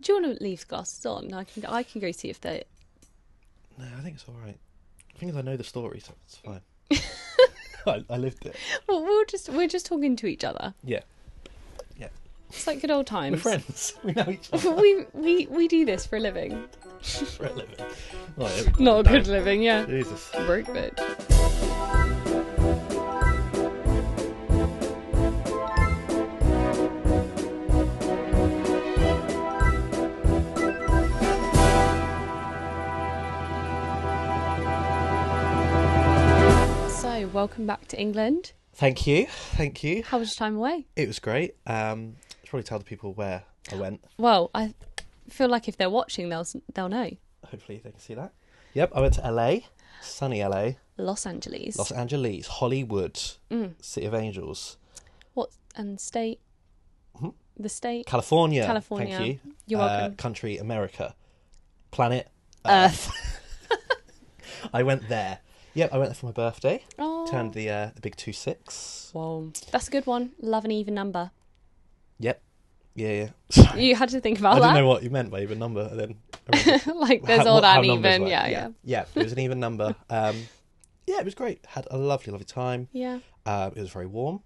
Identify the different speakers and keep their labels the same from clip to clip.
Speaker 1: Do you want to leave the glasses on? I can go see if they.
Speaker 2: No, I think it's all right. The thing is, I know the story, so it's fine. I lived it.
Speaker 1: Well, we're just talking to each other.
Speaker 2: Yeah.
Speaker 1: It's like good old times.
Speaker 2: We're friends. We know each other.
Speaker 1: we do this for a living.
Speaker 2: For a living.
Speaker 1: Not a good living, yeah.
Speaker 2: Jesus.
Speaker 1: Broke bitch. So, welcome back to England.
Speaker 2: Thank you.
Speaker 1: How was your time away?
Speaker 2: It was great. Should probably tell the people where I went.
Speaker 1: Well, I feel like if they're watching, they'll know.
Speaker 2: Hopefully they can see that. Yep, I went to LA, sunny LA.
Speaker 1: Los Angeles,
Speaker 2: Hollywood, City of Angels.
Speaker 1: What and state?
Speaker 2: Mm-hmm.
Speaker 1: The state?
Speaker 2: California.
Speaker 1: Thank
Speaker 2: you.
Speaker 1: You're welcome.
Speaker 2: Country America. Planet
Speaker 1: Earth.
Speaker 2: I went there. Yep, I went there for my birthday.
Speaker 1: Oh.
Speaker 2: Turned the big 26.
Speaker 1: Whoa, that's a good one. Love an even number.
Speaker 2: Yep. Yeah.
Speaker 1: You had to think about
Speaker 2: I
Speaker 1: that.
Speaker 2: didn't know what you meant by even number. And then
Speaker 1: like there's odd and even. Yeah.
Speaker 2: Yeah, it was an even number. Yeah, it was great. Had a lovely time.
Speaker 1: Yeah.
Speaker 2: It was very warm.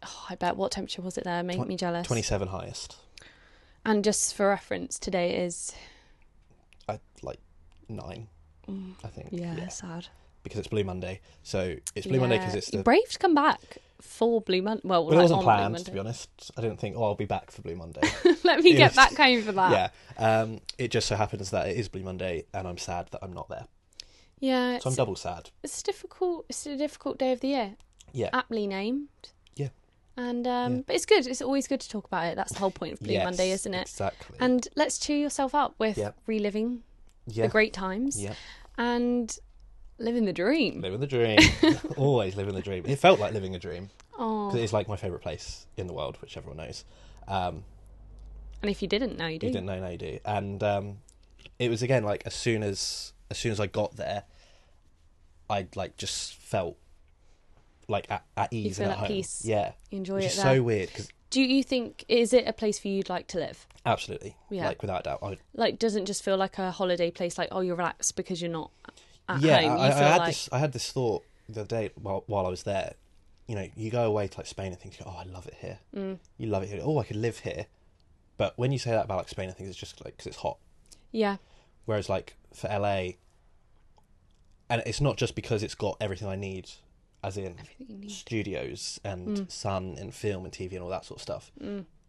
Speaker 1: Oh, I bet. What temperature was it there? Make me jealous.
Speaker 2: 27 highest.
Speaker 1: And just for reference, today is...
Speaker 2: 9, I think.
Speaker 1: Yeah, sad.
Speaker 2: Because it's Blue Monday. So it's Blue Monday because it's the...
Speaker 1: Brave to come back for Blue Monday. Well,
Speaker 2: it wasn't planned, to be honest. I didn't think, I'll be back for Blue Monday.
Speaker 1: Let me get back home for that.
Speaker 2: Yeah. It just so happens that it is Blue Monday and I'm sad that I'm not there.
Speaker 1: Yeah.
Speaker 2: So I'm double sad.
Speaker 1: It's a difficult day of the year.
Speaker 2: Yeah.
Speaker 1: Aptly named.
Speaker 2: Yeah.
Speaker 1: And but it's good. It's always good to talk about it. That's the whole point of Blue Monday, isn't it?
Speaker 2: Exactly.
Speaker 1: And let's cheer yourself up with reliving the great times.
Speaker 2: Yeah.
Speaker 1: And living the dream.
Speaker 2: Living the dream. Always living the dream. It felt like living a dream.
Speaker 1: Oh.
Speaker 2: Because it's like my favourite place in the world, which everyone knows.
Speaker 1: And if you didn't, now you do.
Speaker 2: You didn't know, now you do. And it was, again, like, as soon as I got there, I just felt like at ease and at home.
Speaker 1: Peace.
Speaker 2: Yeah.
Speaker 1: You enjoy
Speaker 2: which
Speaker 1: it
Speaker 2: is
Speaker 1: there.
Speaker 2: so weird. Cause
Speaker 1: do you think, is it a place for you you'd like to live?
Speaker 2: absolutely.
Speaker 1: Yeah.
Speaker 2: Like, without a doubt.
Speaker 1: Like, doesn't just feel like a holiday place, like, oh, you're relaxed because you're not at
Speaker 2: yeah,
Speaker 1: home.
Speaker 2: I had this thought the other day while I was there. You know, you go away to like Spain and think, oh, I love it here. You love it here. Oh, I could live here. But when you say that about like Spain and things, it's just like because it's hot.
Speaker 1: Yeah.
Speaker 2: Whereas like for LA, and it's not just because it's got everything I need, as in studios and sun and film and TV and all that sort of stuff.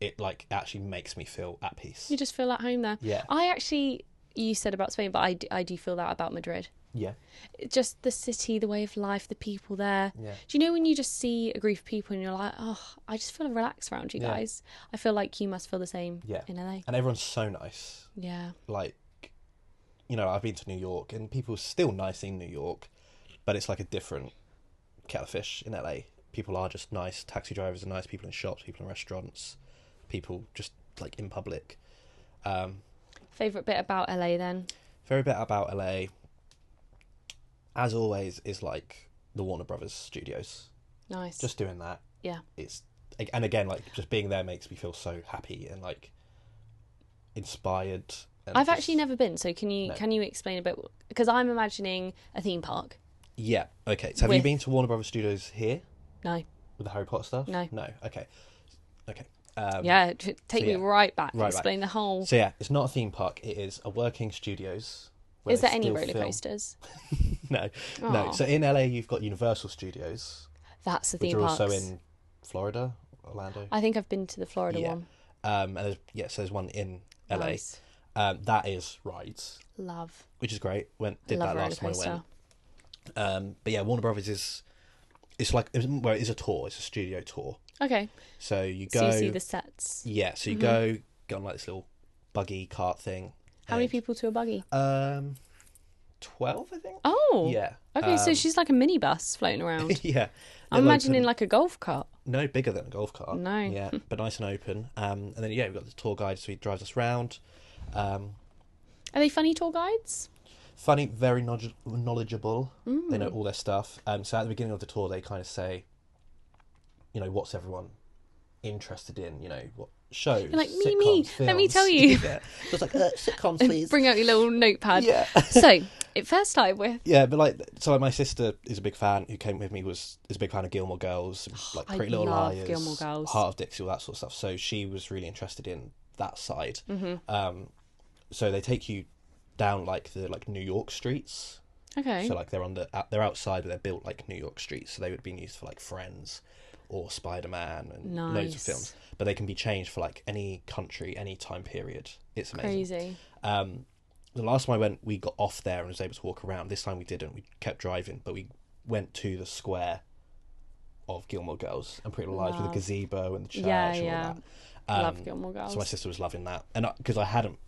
Speaker 2: It like actually makes me feel at peace.
Speaker 1: You just feel at home there.
Speaker 2: Yeah.
Speaker 1: You said about Spain, but I do feel that about Madrid.
Speaker 2: Yeah.
Speaker 1: Just the city, the way of life, the people there.
Speaker 2: Yeah.
Speaker 1: Do you know when you just see a group of people and you're like, oh, I just feel relaxed around you guys? I feel like you must feel the same in LA.
Speaker 2: And everyone's so nice.
Speaker 1: Yeah.
Speaker 2: Like, you know, I've been to New York and people are still nice in New York, but it's like a different kettle of fish in LA. People are just nice. Taxi drivers are nice. People in shops, people in restaurants, people just like in public.
Speaker 1: Favourite bit about LA then?
Speaker 2: Favorite bit about LA, as always, is like the Warner Brothers studios.
Speaker 1: Nice.
Speaker 2: Just doing that.
Speaker 1: Yeah.
Speaker 2: And again, like just being there makes me feel so happy and like inspired. And
Speaker 1: I've actually never been, so can you explain a bit? Because I'm imagining a theme park.
Speaker 2: Yeah. Okay. So have you been to Warner Brothers studios here?
Speaker 1: No.
Speaker 2: With the Harry Potter stuff?
Speaker 1: No.
Speaker 2: Okay.
Speaker 1: Take me right back. Explain
Speaker 2: back.
Speaker 1: the whole.
Speaker 2: So yeah, it's not a theme park. It is a working studios.
Speaker 1: Is there any roller coasters?
Speaker 2: No.
Speaker 1: Aww.
Speaker 2: So in LA, you've got Universal Studios.
Speaker 1: That's the theme
Speaker 2: which are
Speaker 1: parks.
Speaker 2: also in Florida, Orlando.
Speaker 1: I think I've been to the Florida one.
Speaker 2: And there's one in LA.
Speaker 1: Nice.
Speaker 2: That is rides.
Speaker 1: Love.
Speaker 2: Which is great. Did that last time I went. But yeah, Warner Brothers is it's a tour. It's a studio tour.
Speaker 1: Okay.
Speaker 2: So you go.
Speaker 1: So you see the sets.
Speaker 2: Yeah. So you go on like this little buggy cart thing.
Speaker 1: How many people to a buggy?
Speaker 2: 12, I think.
Speaker 1: Oh.
Speaker 2: Yeah.
Speaker 1: Okay, so she's like a minibus floating around.
Speaker 2: Yeah.
Speaker 1: I'm imagining like a golf cart.
Speaker 2: No, bigger than a golf cart.
Speaker 1: No.
Speaker 2: Yeah, but nice and open. And then we've got the tour guide, so he drives us round.
Speaker 1: Are they funny tour guides?
Speaker 2: Funny, very knowledgeable. They know all their stuff. So at the beginning of the tour, they kind of say, you know, what's everyone interested in? You know, what shows.
Speaker 1: You're like,
Speaker 2: sitcoms, films.
Speaker 1: let me tell you.
Speaker 2: Yeah. So it's like, sitcoms, please.
Speaker 1: Bring out your little notepad.
Speaker 2: Yeah.
Speaker 1: So, it first started with...
Speaker 2: Yeah, but like my sister is a big fan, who came with me, is a big fan of Gilmore Girls, like Pretty Little Liars,
Speaker 1: Gilmore Girls.
Speaker 2: Heart of Dixie, all that sort of stuff. So she was really interested in that side.
Speaker 1: Mm-hmm.
Speaker 2: So they take you down like the New York streets.
Speaker 1: Okay.
Speaker 2: So like they're outside, but they're built like New York streets. So they would have been used for like Friends or Spider-Man and loads of films. But they can be changed for like any country, any time period. It's amazing.
Speaker 1: Crazy.
Speaker 2: The last time I went, we got off there and was able to walk around. This time we didn't. We kept driving, but we went to the square of Gilmore Girls and Pretty Little Lies with the gazebo and the church and all that.
Speaker 1: Love Gilmore Girls.
Speaker 2: So my sister was loving that. And because I hadn't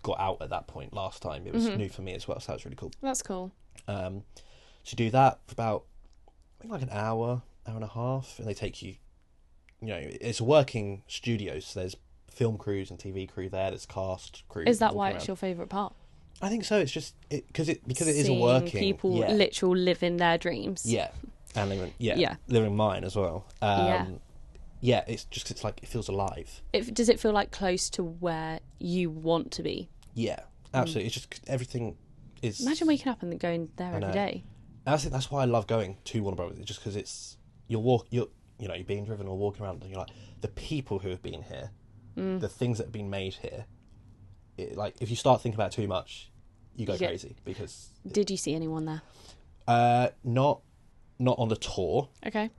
Speaker 2: got out at that point last time, it was new for me as well, so that was really cool.
Speaker 1: That's cool.
Speaker 2: To do that for about, I think like an hour and a half, and they take you, it's a working studio, so there's film crews and TV crew there, there's cast crew.
Speaker 1: Is that why it's your favourite part?
Speaker 2: I think so. It's just because it is a working
Speaker 1: people literally live in their dreams.
Speaker 2: Yeah, and living mine as well. It's just it feels alive.
Speaker 1: Does it feel like close to where you want to be?
Speaker 2: Yeah, absolutely. It's just everything is.
Speaker 1: Imagine waking up and going there every day.
Speaker 2: That's why I love going to Warner Brothers. Just because you're being driven or walking around, and you're like the people who have been here, the things that have been made here. If you start thinking about it too much, you go crazy because.
Speaker 1: Did you see anyone there?
Speaker 2: Not on the tour.
Speaker 1: Okay.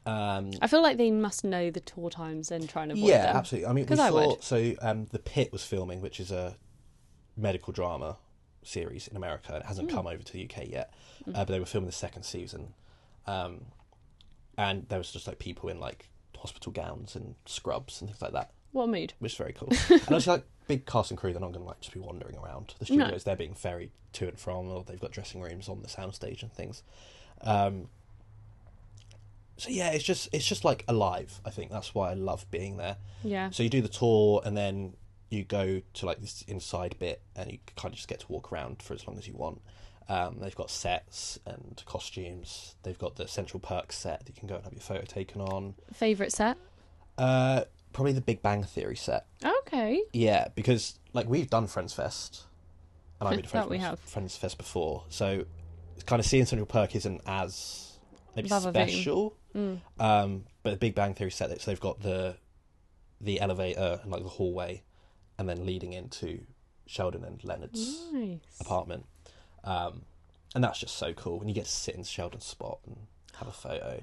Speaker 1: I feel like they must know the tour times and try and avoid them.
Speaker 2: Yeah, absolutely. I mean,
Speaker 1: The
Speaker 2: Pit was filming, which is a medical drama series in America. It hasn't come over to the UK yet, but they were filming the second season, and there was just like people in like hospital gowns and scrubs and things like that.
Speaker 1: What a mood.
Speaker 2: Which is very cool. And obviously, like big cast and crew, they're not going to like just be wandering around the studios. No. They're being ferried to and from, or they've got dressing rooms on the soundstage and things. So yeah, it's just like alive. I think that's why I love being there.
Speaker 1: Yeah.
Speaker 2: So you do the tour, and then you go to like this inside bit, and you kind of just get to walk around for as long as you want. They've got sets and costumes. They've got the Central Perk set that you can go and have your photo taken on.
Speaker 1: Favourite set?
Speaker 2: Probably the Big Bang Theory set.
Speaker 1: Okay.
Speaker 2: Yeah, because like we've done Friends Fest, and I've been to
Speaker 1: have.
Speaker 2: Friends Fest before, so kind of seeing Central Perk isn't as maybe
Speaker 1: Love
Speaker 2: special. But the Big Bang Theory set, so they've got the elevator and like the hallway, and then leading into Sheldon and Leonard's apartment, and that's just so cool when you get to sit in Sheldon's spot and have a photo.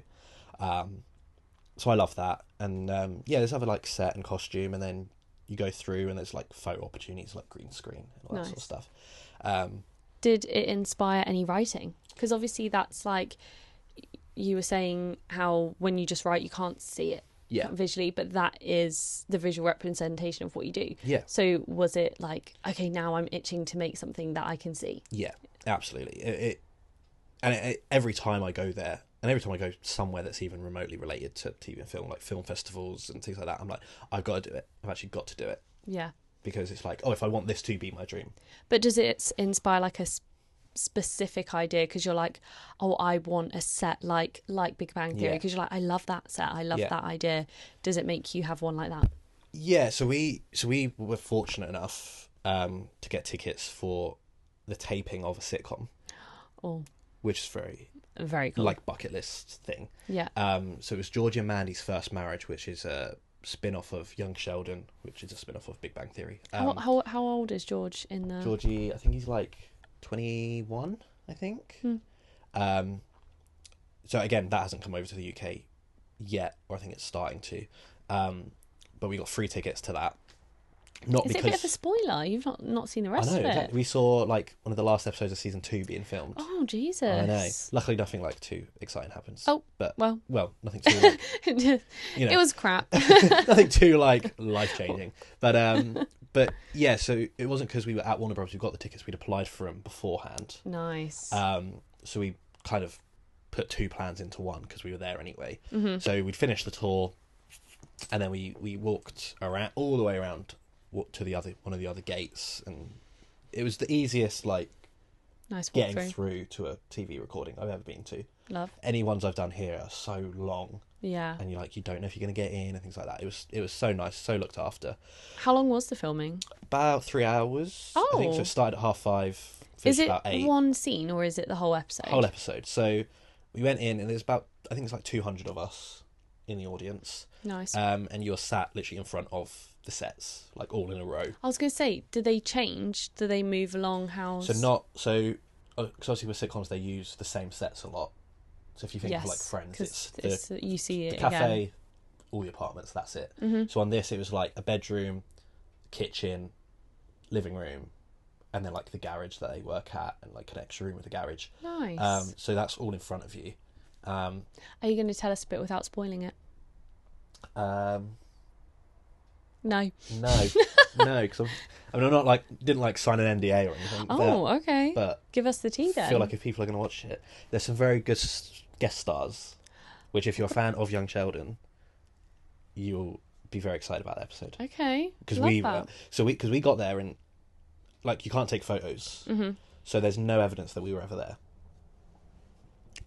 Speaker 2: So I love that, and there's other like set and costume, and then you go through and there's like photo opportunities like green screen and all that sort of stuff.
Speaker 1: Did it inspire any writing? Because obviously that's like you were saying how when you just write you can't see it visually, but that is the visual representation of what you do.
Speaker 2: Yeah.
Speaker 1: So was it like, okay, now I'm itching to make something that I can see?
Speaker 2: Yeah, absolutely. Every time I go there, and every time I go somewhere that's even remotely related to TV and film, like film festivals and things like that, I'm like, I've got to do it. I've actually got to do it.
Speaker 1: Yeah.
Speaker 2: Because it's like, if I want this to be my dream.
Speaker 1: But does it inspire like a specific idea? Because you're like, I want a set like Big Bang Theory. Because you're like, I love that set. I love that idea. Does it make you have one like that?
Speaker 2: Yeah. So we were fortunate enough to get tickets for the taping of a sitcom.
Speaker 1: Oh.
Speaker 2: Which is very
Speaker 1: cool.
Speaker 2: Like bucket list thing.
Speaker 1: Yeah.
Speaker 2: So it was Georgie and Mandy's First Marriage, which is a spin-off of Young Sheldon, which is a spin-off of Big Bang Theory.
Speaker 1: How old is George in the...
Speaker 2: Georgie, I think he's like 21, I think. So again, that hasn't come over to the UK yet, or I think it's starting to. But we got free tickets to that. Is it a bit of a spoiler? You've not seen the rest of it. Exactly. We saw like one of the last episodes of season 2 being filmed.
Speaker 1: Oh Jesus!
Speaker 2: I know. Luckily, nothing like too exciting happens.
Speaker 1: Oh,
Speaker 2: but
Speaker 1: well,
Speaker 2: nothing too.
Speaker 1: It was crap.
Speaker 2: Nothing too like life changing. But yeah, so it wasn't because we were at Warner Bros. We got the tickets. We'd applied for them beforehand.
Speaker 1: Nice.
Speaker 2: So we kind of put two plans into one because we were there anyway.
Speaker 1: Mm-hmm.
Speaker 2: So we'd finished the tour, and then we walked around all the way around to one of the other gates, and it was the easiest like
Speaker 1: Nice
Speaker 2: getting
Speaker 1: walkthrough.
Speaker 2: through to a TV recording I've ever been to.
Speaker 1: Love.
Speaker 2: Any ones I've done here are so long.
Speaker 1: Yeah.
Speaker 2: And you don't know if you're going to get in and things like that. It was so nice, so looked after.
Speaker 1: How long was the filming?
Speaker 2: About 3 hours.
Speaker 1: Oh.
Speaker 2: I think so. It started at 5:30.
Speaker 1: Is it
Speaker 2: about 8.
Speaker 1: one scene or is it the whole episode?
Speaker 2: Whole episode. So we went in and there's about, I think it's like 200 of us in the audience.
Speaker 1: Nice.
Speaker 2: And you're sat literally in front of the sets, like all in a row.
Speaker 1: I was going to say, do they change? Do they move along? Because
Speaker 2: obviously with sitcoms they use the same sets a lot. So if you think of like Friends, it's
Speaker 1: you see it
Speaker 2: the cafe,
Speaker 1: again.
Speaker 2: all the apartments, that's it.
Speaker 1: Mm-hmm.
Speaker 2: So on this it was like a bedroom, kitchen, living room, and then like the garage that they work at, and like an extra room with a garage.
Speaker 1: Nice.
Speaker 2: So that's all in front of you.
Speaker 1: Are you going to tell us a bit without spoiling it?
Speaker 2: No,
Speaker 1: No.
Speaker 2: no, because I'm not didn't sign an NDA or anything.
Speaker 1: Okay.
Speaker 2: But
Speaker 1: give us the tea then.
Speaker 2: I feel like if people are going to watch it, there's some very good guest stars, which if you're a fan of Young Sheldon, you'll be very excited about that episode.
Speaker 1: Okay.
Speaker 2: Because we got there and you can't take photos,
Speaker 1: mm-hmm.
Speaker 2: so there's no evidence that we were ever there.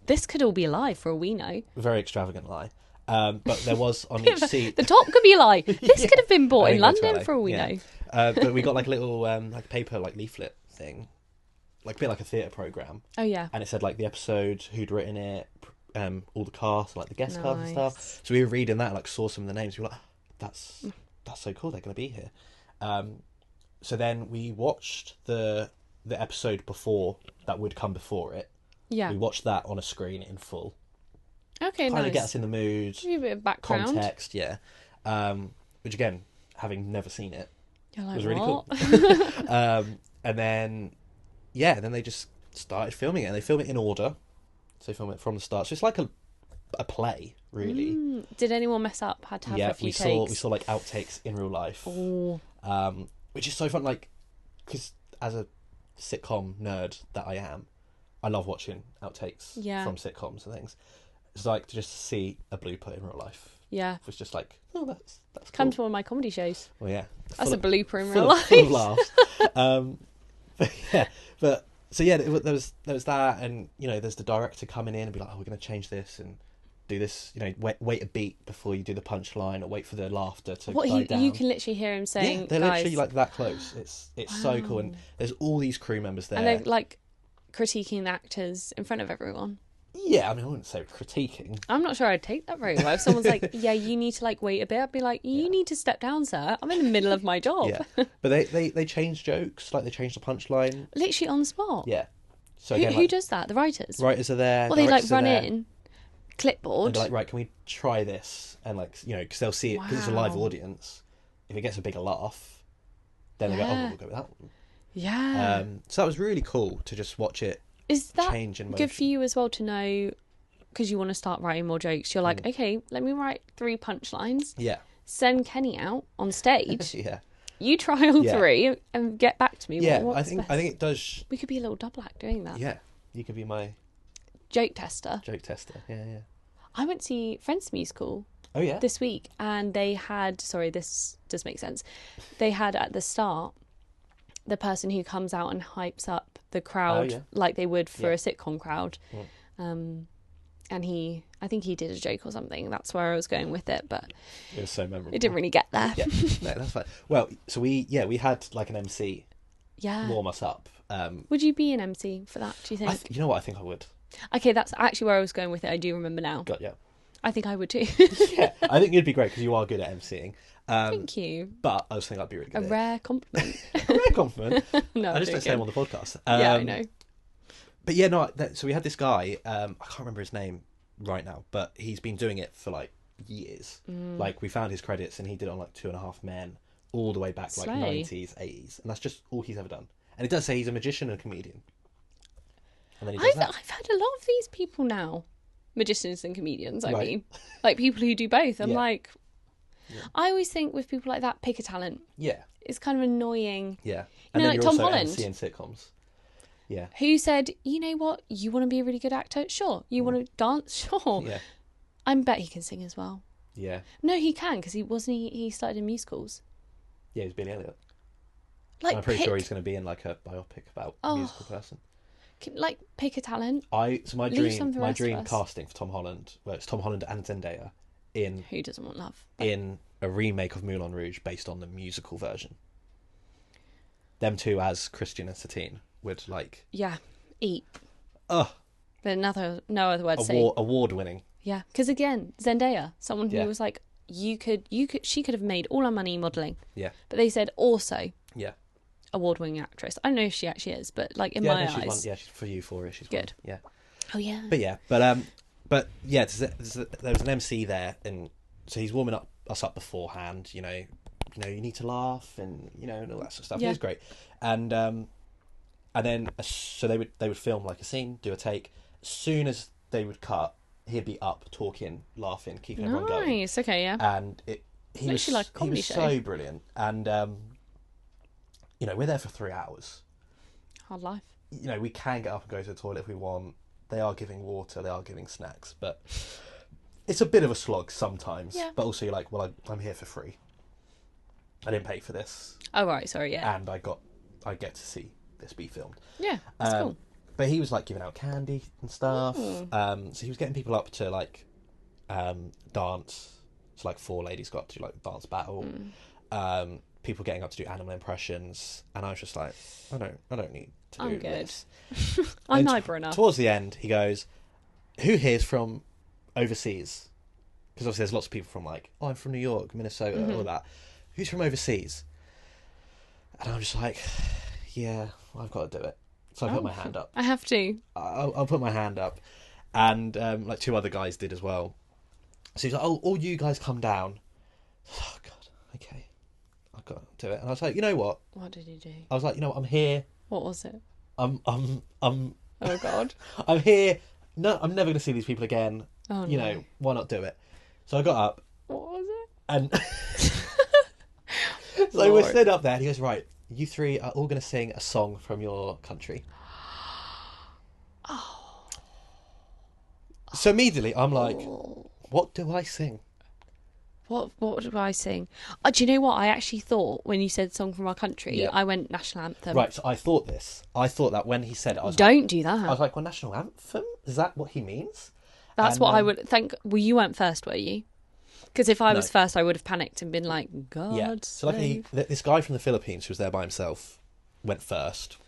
Speaker 1: This could all be a lie for all we know.
Speaker 2: Very extravagant lie. But there was on each seat.
Speaker 1: The top could be a lie. This could have been bought in London for all we know.
Speaker 2: But we got a little paper leaflet thing, a bit like a theatre programme.
Speaker 1: Oh yeah.
Speaker 2: And it said the episode, who'd written it, all the cast, the guest cast and
Speaker 1: Nice.
Speaker 2: stuff. So we were reading that, saw some of the names. We were like, that's so cool. They're going to be here. So then we watched the episode before that would come before it.
Speaker 1: Yeah.
Speaker 2: We watched that on a screen in full.
Speaker 1: Okay,
Speaker 2: Kind of
Speaker 1: nice.
Speaker 2: get us in the mood.
Speaker 1: Give you a bit of background.
Speaker 2: Context, yeah. Which again, having never seen it,
Speaker 1: You're like,
Speaker 2: was really
Speaker 1: what?
Speaker 2: cool. And then they just started filming it, and they film it in order. So they film it from the start. So it's like a play, really.
Speaker 1: Did anyone mess up? Had to have a few takes?
Speaker 2: We saw outtakes in real life.
Speaker 1: Oh.
Speaker 2: Which is so fun, because as a sitcom nerd that I am, I love watching outtakes from sitcoms and things. It's to just see a blooper in real life.
Speaker 1: Yeah.
Speaker 2: It's just that's cool.
Speaker 1: Come to one of my comedy shows.
Speaker 2: Well, yeah.
Speaker 1: That's a blooper in real life.
Speaker 2: Full of laughs. There was that, and there's the director coming in and be like, oh, we're going to change this and do this. Wait a beat before you do the punchline, or wait for the laughter to die down.
Speaker 1: You can literally hear him saying,
Speaker 2: they're
Speaker 1: guys,
Speaker 2: literally that close. It's so cool, and there's all these crew members there,
Speaker 1: and they're critiquing the actors in front of everyone.
Speaker 2: Yeah, I wouldn't say critiquing.
Speaker 1: I'm not sure I'd take that very well. If someone's like, yeah, you need to wait a bit, I'd be like, you need to step down, sir. I'm in the middle of my job.
Speaker 2: Yeah, but they change jokes, they change the punchline.
Speaker 1: Literally on the spot.
Speaker 2: Yeah. So
Speaker 1: who does that? The writers?
Speaker 2: Writers are there.
Speaker 1: Well, they run in, clipboard.
Speaker 2: And they're right, can we try this? And because they'll see it, because it's a live audience. If it gets a bigger laugh, then they go, oh, we'll go with that one.
Speaker 1: Yeah.
Speaker 2: So that was really cool to just watch it.
Speaker 1: Is that
Speaker 2: change in motion.
Speaker 1: good for you as well to know, because you want to start writing more jokes? You're like, okay, let me write 3 punchlines.
Speaker 2: Yeah.
Speaker 1: Send Kenny out on stage.
Speaker 2: Yeah.
Speaker 1: You try all 3 and get back to me.
Speaker 2: Yeah, I think it does.
Speaker 1: We could be a little double act doing that.
Speaker 2: Yeah, you could be my
Speaker 1: joke tester.
Speaker 2: Yeah.
Speaker 1: I went to see Friends musical.
Speaker 2: Oh yeah.
Speaker 1: This week, and they had. Sorry, this does make sense. They had at the start the person who comes out and hypes up the crowd like they would for a sitcom crowd. And I think he did a joke or something. That's where I was going with it, but
Speaker 2: it was so memorable.
Speaker 1: It didn't really get there.
Speaker 2: Yeah, no, that's fine. Well, so we had an MC warm us up.
Speaker 1: Would you be an MC for that, do you think?
Speaker 2: You know what, I think I would.
Speaker 1: Okay, that's actually where I was going with it. I do remember now.
Speaker 2: Got yeah.
Speaker 1: I think I would too.
Speaker 2: Yeah, I think you'd be great because you are good at MCing.
Speaker 1: Thank you.
Speaker 2: But I was thinking I'd be really good
Speaker 1: at it. Rare compliment.
Speaker 2: A rare compliment?
Speaker 1: No,
Speaker 2: I just don't say him on the podcast.
Speaker 1: Yeah, I know.
Speaker 2: But yeah, no, so we had this guy, I can't remember his name right now, but he's been doing it for years. We found his credits and he did it on 2.5 Men all the way back 90s, 80s. And that's just all he's ever done. And it does say he's a magician and a comedian. And then he does that.
Speaker 1: I've had a lot of these people now. Magicians and comedians, I mean. People who do both. I'm I always think with people like that, pick a talent.
Speaker 2: Yeah.
Speaker 1: It's kind of annoying.
Speaker 2: Yeah. And then you're
Speaker 1: Tom
Speaker 2: also
Speaker 1: Holland.
Speaker 2: MC in sitcoms. Yeah.
Speaker 1: Who said, you know what, you want to be a really good actor? Sure. You want to dance? Sure.
Speaker 2: Yeah.
Speaker 1: I bet he can sing as well.
Speaker 2: Yeah.
Speaker 1: No, he can, because he started in musicals.
Speaker 2: Yeah, he's Billy Elliot. I'm pretty sure he's going to be in a biopic about a musical person.
Speaker 1: Like, pick a talent.
Speaker 2: My
Speaker 1: Leave some
Speaker 2: dream,
Speaker 1: for the
Speaker 2: my
Speaker 1: rest of
Speaker 2: dream
Speaker 1: us.
Speaker 2: casting for Tom Holland, well, it's Tom Holland and Zendaya in
Speaker 1: Who doesn't want love?
Speaker 2: in a remake of Moulin Rouge based on the musical version. Them two as Christian and Satine would like.
Speaker 1: Yeah, eat.
Speaker 2: Ugh.
Speaker 1: But no other word to say.
Speaker 2: Award winning.
Speaker 1: Yeah, because again, Zendaya, someone who
Speaker 2: Yeah.
Speaker 1: was like, she could have made all her money modelling.
Speaker 2: Yeah.
Speaker 1: But they said also,
Speaker 2: Yeah.
Speaker 1: award-winning actress. I don't know if she actually is, but like in
Speaker 2: Yeah,
Speaker 1: my
Speaker 2: no, she's
Speaker 1: eyes,
Speaker 2: won, yeah, she's for Euphoria. She's
Speaker 1: good.
Speaker 2: Won. Yeah.
Speaker 1: Oh yeah.
Speaker 2: But yeah, there was an MC there, and so he's warming us up beforehand. You need to laugh, and and all that sort of stuff.
Speaker 1: Yeah.
Speaker 2: It was great, and then so they would film like a scene, do a take. As soon as they would cut, he'd be up talking, laughing, keeping everyone going.
Speaker 1: Nice. Okay. Yeah.
Speaker 2: And he was
Speaker 1: like a comedy show.
Speaker 2: so brilliant, and we're there for 3 hours.
Speaker 1: Hard life.
Speaker 2: We can get up and go to the toilet if we want. They are giving water, they are giving snacks, but it's a bit of a slog sometimes.
Speaker 1: Yeah.
Speaker 2: But also you're like, well, I'm here for free. I didn't pay for this.
Speaker 1: Oh right. Sorry. Yeah.
Speaker 2: And I get to see this be filmed.
Speaker 1: Yeah. That's cool.
Speaker 2: But he was like giving out candy and stuff.
Speaker 1: Ooh.
Speaker 2: So he was getting people up to like dance. So like 4 ladies got to do like dance battle. People getting up to do animal impressions, and I was just like, I don't need to do
Speaker 1: I'm good.
Speaker 2: this.
Speaker 1: I'm
Speaker 2: And
Speaker 1: hyper enough.
Speaker 2: Towards the end, he goes, "Who here's from overseas?" Because obviously there's lots of people from like, I'm from New York, Minnesota, all that. Who's from overseas? And I'm just like, yeah, I've got to do it. So I put my hand up.
Speaker 1: I have to.
Speaker 2: I'll put my hand up, and like 2 other guys did as well. So he's like, "Oh, all you guys come down." Oh God, okay, I've got to do it. And I was like, you know what?
Speaker 1: What did he do?
Speaker 2: I was like, I'm here.
Speaker 1: What was it?
Speaker 2: I'm
Speaker 1: Oh God.
Speaker 2: I'm here. No, I'm never going to see these people again.
Speaker 1: Oh
Speaker 2: You
Speaker 1: no.
Speaker 2: know, why not do it? So I got up,
Speaker 1: What was it?
Speaker 2: and so we stood up there, and he goes, "Right, you 3 are all going to sing a song from your country."
Speaker 1: Oh.
Speaker 2: So immediately, I'm like, what do I sing?
Speaker 1: What do I sing? Do you know what? I actually thought when you said "Song from Our Country,"
Speaker 2: Yeah.
Speaker 1: I went national anthem.
Speaker 2: Right, so I thought that when he said it, I was
Speaker 1: Don't do that.
Speaker 2: I was like, well, national anthem? Is that what he means?
Speaker 1: That's
Speaker 2: And,
Speaker 1: what I would think. Well, you weren't first, were you? Because if I was
Speaker 2: No.
Speaker 1: first, I would have panicked and been like, God.
Speaker 2: Yeah. So luckily, this guy from the Philippines who was there by himself went first.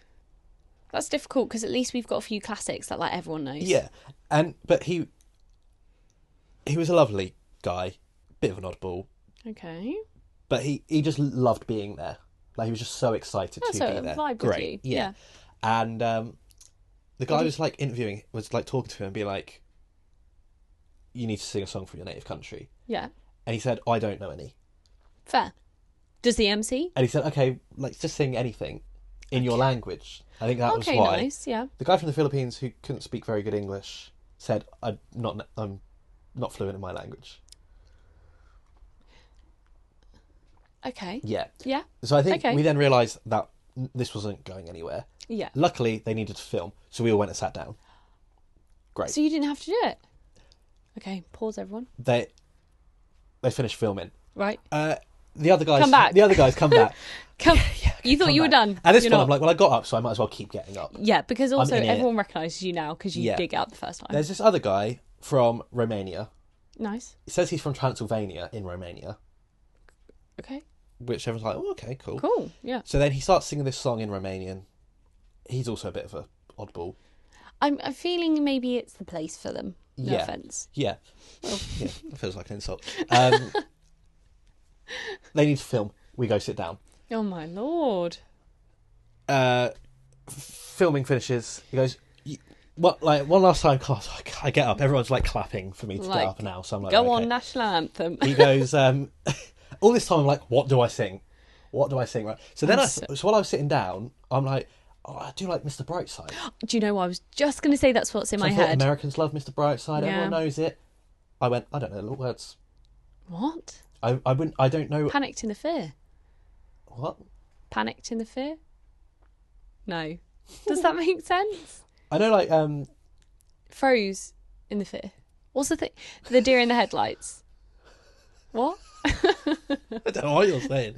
Speaker 1: That's difficult because at least we've got a few classics that like everyone knows.
Speaker 2: Yeah, but he was a lovely guy, bit of an oddball,
Speaker 1: Okay.
Speaker 2: but he just loved being there. Like he was just so excited to
Speaker 1: So
Speaker 2: be
Speaker 1: it
Speaker 2: there.
Speaker 1: vibed with
Speaker 2: Great,
Speaker 1: you.
Speaker 2: yeah. And the guy was like interviewing, was like talking to him and be like, "You need to sing a song from your native country."
Speaker 1: Yeah.
Speaker 2: And he said, "I don't know any."
Speaker 1: Fair. Does the MC?
Speaker 2: And he said, "Okay, like just sing anything in your language." I think that was why.
Speaker 1: Nice. Yeah.
Speaker 2: The guy from the Philippines who couldn't speak very good English said, I'm not fluent in my language."
Speaker 1: Okay.
Speaker 2: Yeah.
Speaker 1: Yeah.
Speaker 2: So I think
Speaker 1: Okay.
Speaker 2: we then realised that this wasn't going anywhere.
Speaker 1: Yeah.
Speaker 2: Luckily, they needed to film, so we all went and sat down. Great.
Speaker 1: So you didn't have to do it. Okay. Pause, everyone.
Speaker 2: They finished filming.
Speaker 1: Right.
Speaker 2: The other guys
Speaker 1: Come back.
Speaker 2: The other guys come back.
Speaker 1: Come. You thought
Speaker 2: come
Speaker 1: you were
Speaker 2: back.
Speaker 1: done.
Speaker 2: At this
Speaker 1: You're
Speaker 2: point,
Speaker 1: not.
Speaker 2: I'm like, well, I got up, so I might as well keep getting up.
Speaker 1: Yeah, because also
Speaker 2: in it.
Speaker 1: everyone recognises you now because you
Speaker 2: Yeah.
Speaker 1: did get up the first time.
Speaker 2: There's this other guy from Romania.
Speaker 1: Nice.
Speaker 2: It says he's from Transylvania in Romania,
Speaker 1: Okay.
Speaker 2: which everyone's like, oh, okay, cool.
Speaker 1: Cool. Yeah.
Speaker 2: So then he starts singing this song in Romanian. He's also a bit of a oddball.
Speaker 1: I'm feeling maybe it's the place for them. No
Speaker 2: Yeah.
Speaker 1: offence.
Speaker 2: Yeah. Well, yeah, that feels like an insult. They need to film. We go sit down.
Speaker 1: Oh my lord.
Speaker 2: Filming finishes. He goes, "What? Like one last time?" God, I get up. Everyone's like clapping for me to
Speaker 1: Like,
Speaker 2: get up now. So I'm like,
Speaker 1: Go
Speaker 2: okay.
Speaker 1: on, national anthem.
Speaker 2: He goes, all this time I'm like, what do I sing? What do I sing? Right. So then so while I was sitting down, I'm like, oh, I do like Mr. Brightside.
Speaker 1: Do you know what? I was just going to say that's what's in
Speaker 2: So
Speaker 1: my
Speaker 2: I thought
Speaker 1: head.
Speaker 2: Americans love Mr. Brightside.
Speaker 1: Yeah.
Speaker 2: Everyone knows it. I went, I don't know the words.
Speaker 1: What?
Speaker 2: I don't know.
Speaker 1: Panicked in the fear.
Speaker 2: What?
Speaker 1: Panicked in the fear? No. Does that make sense?
Speaker 2: I know, like,
Speaker 1: Froze in the fear. What's the thing? The deer in the headlights. What?
Speaker 2: I don't know what you're saying.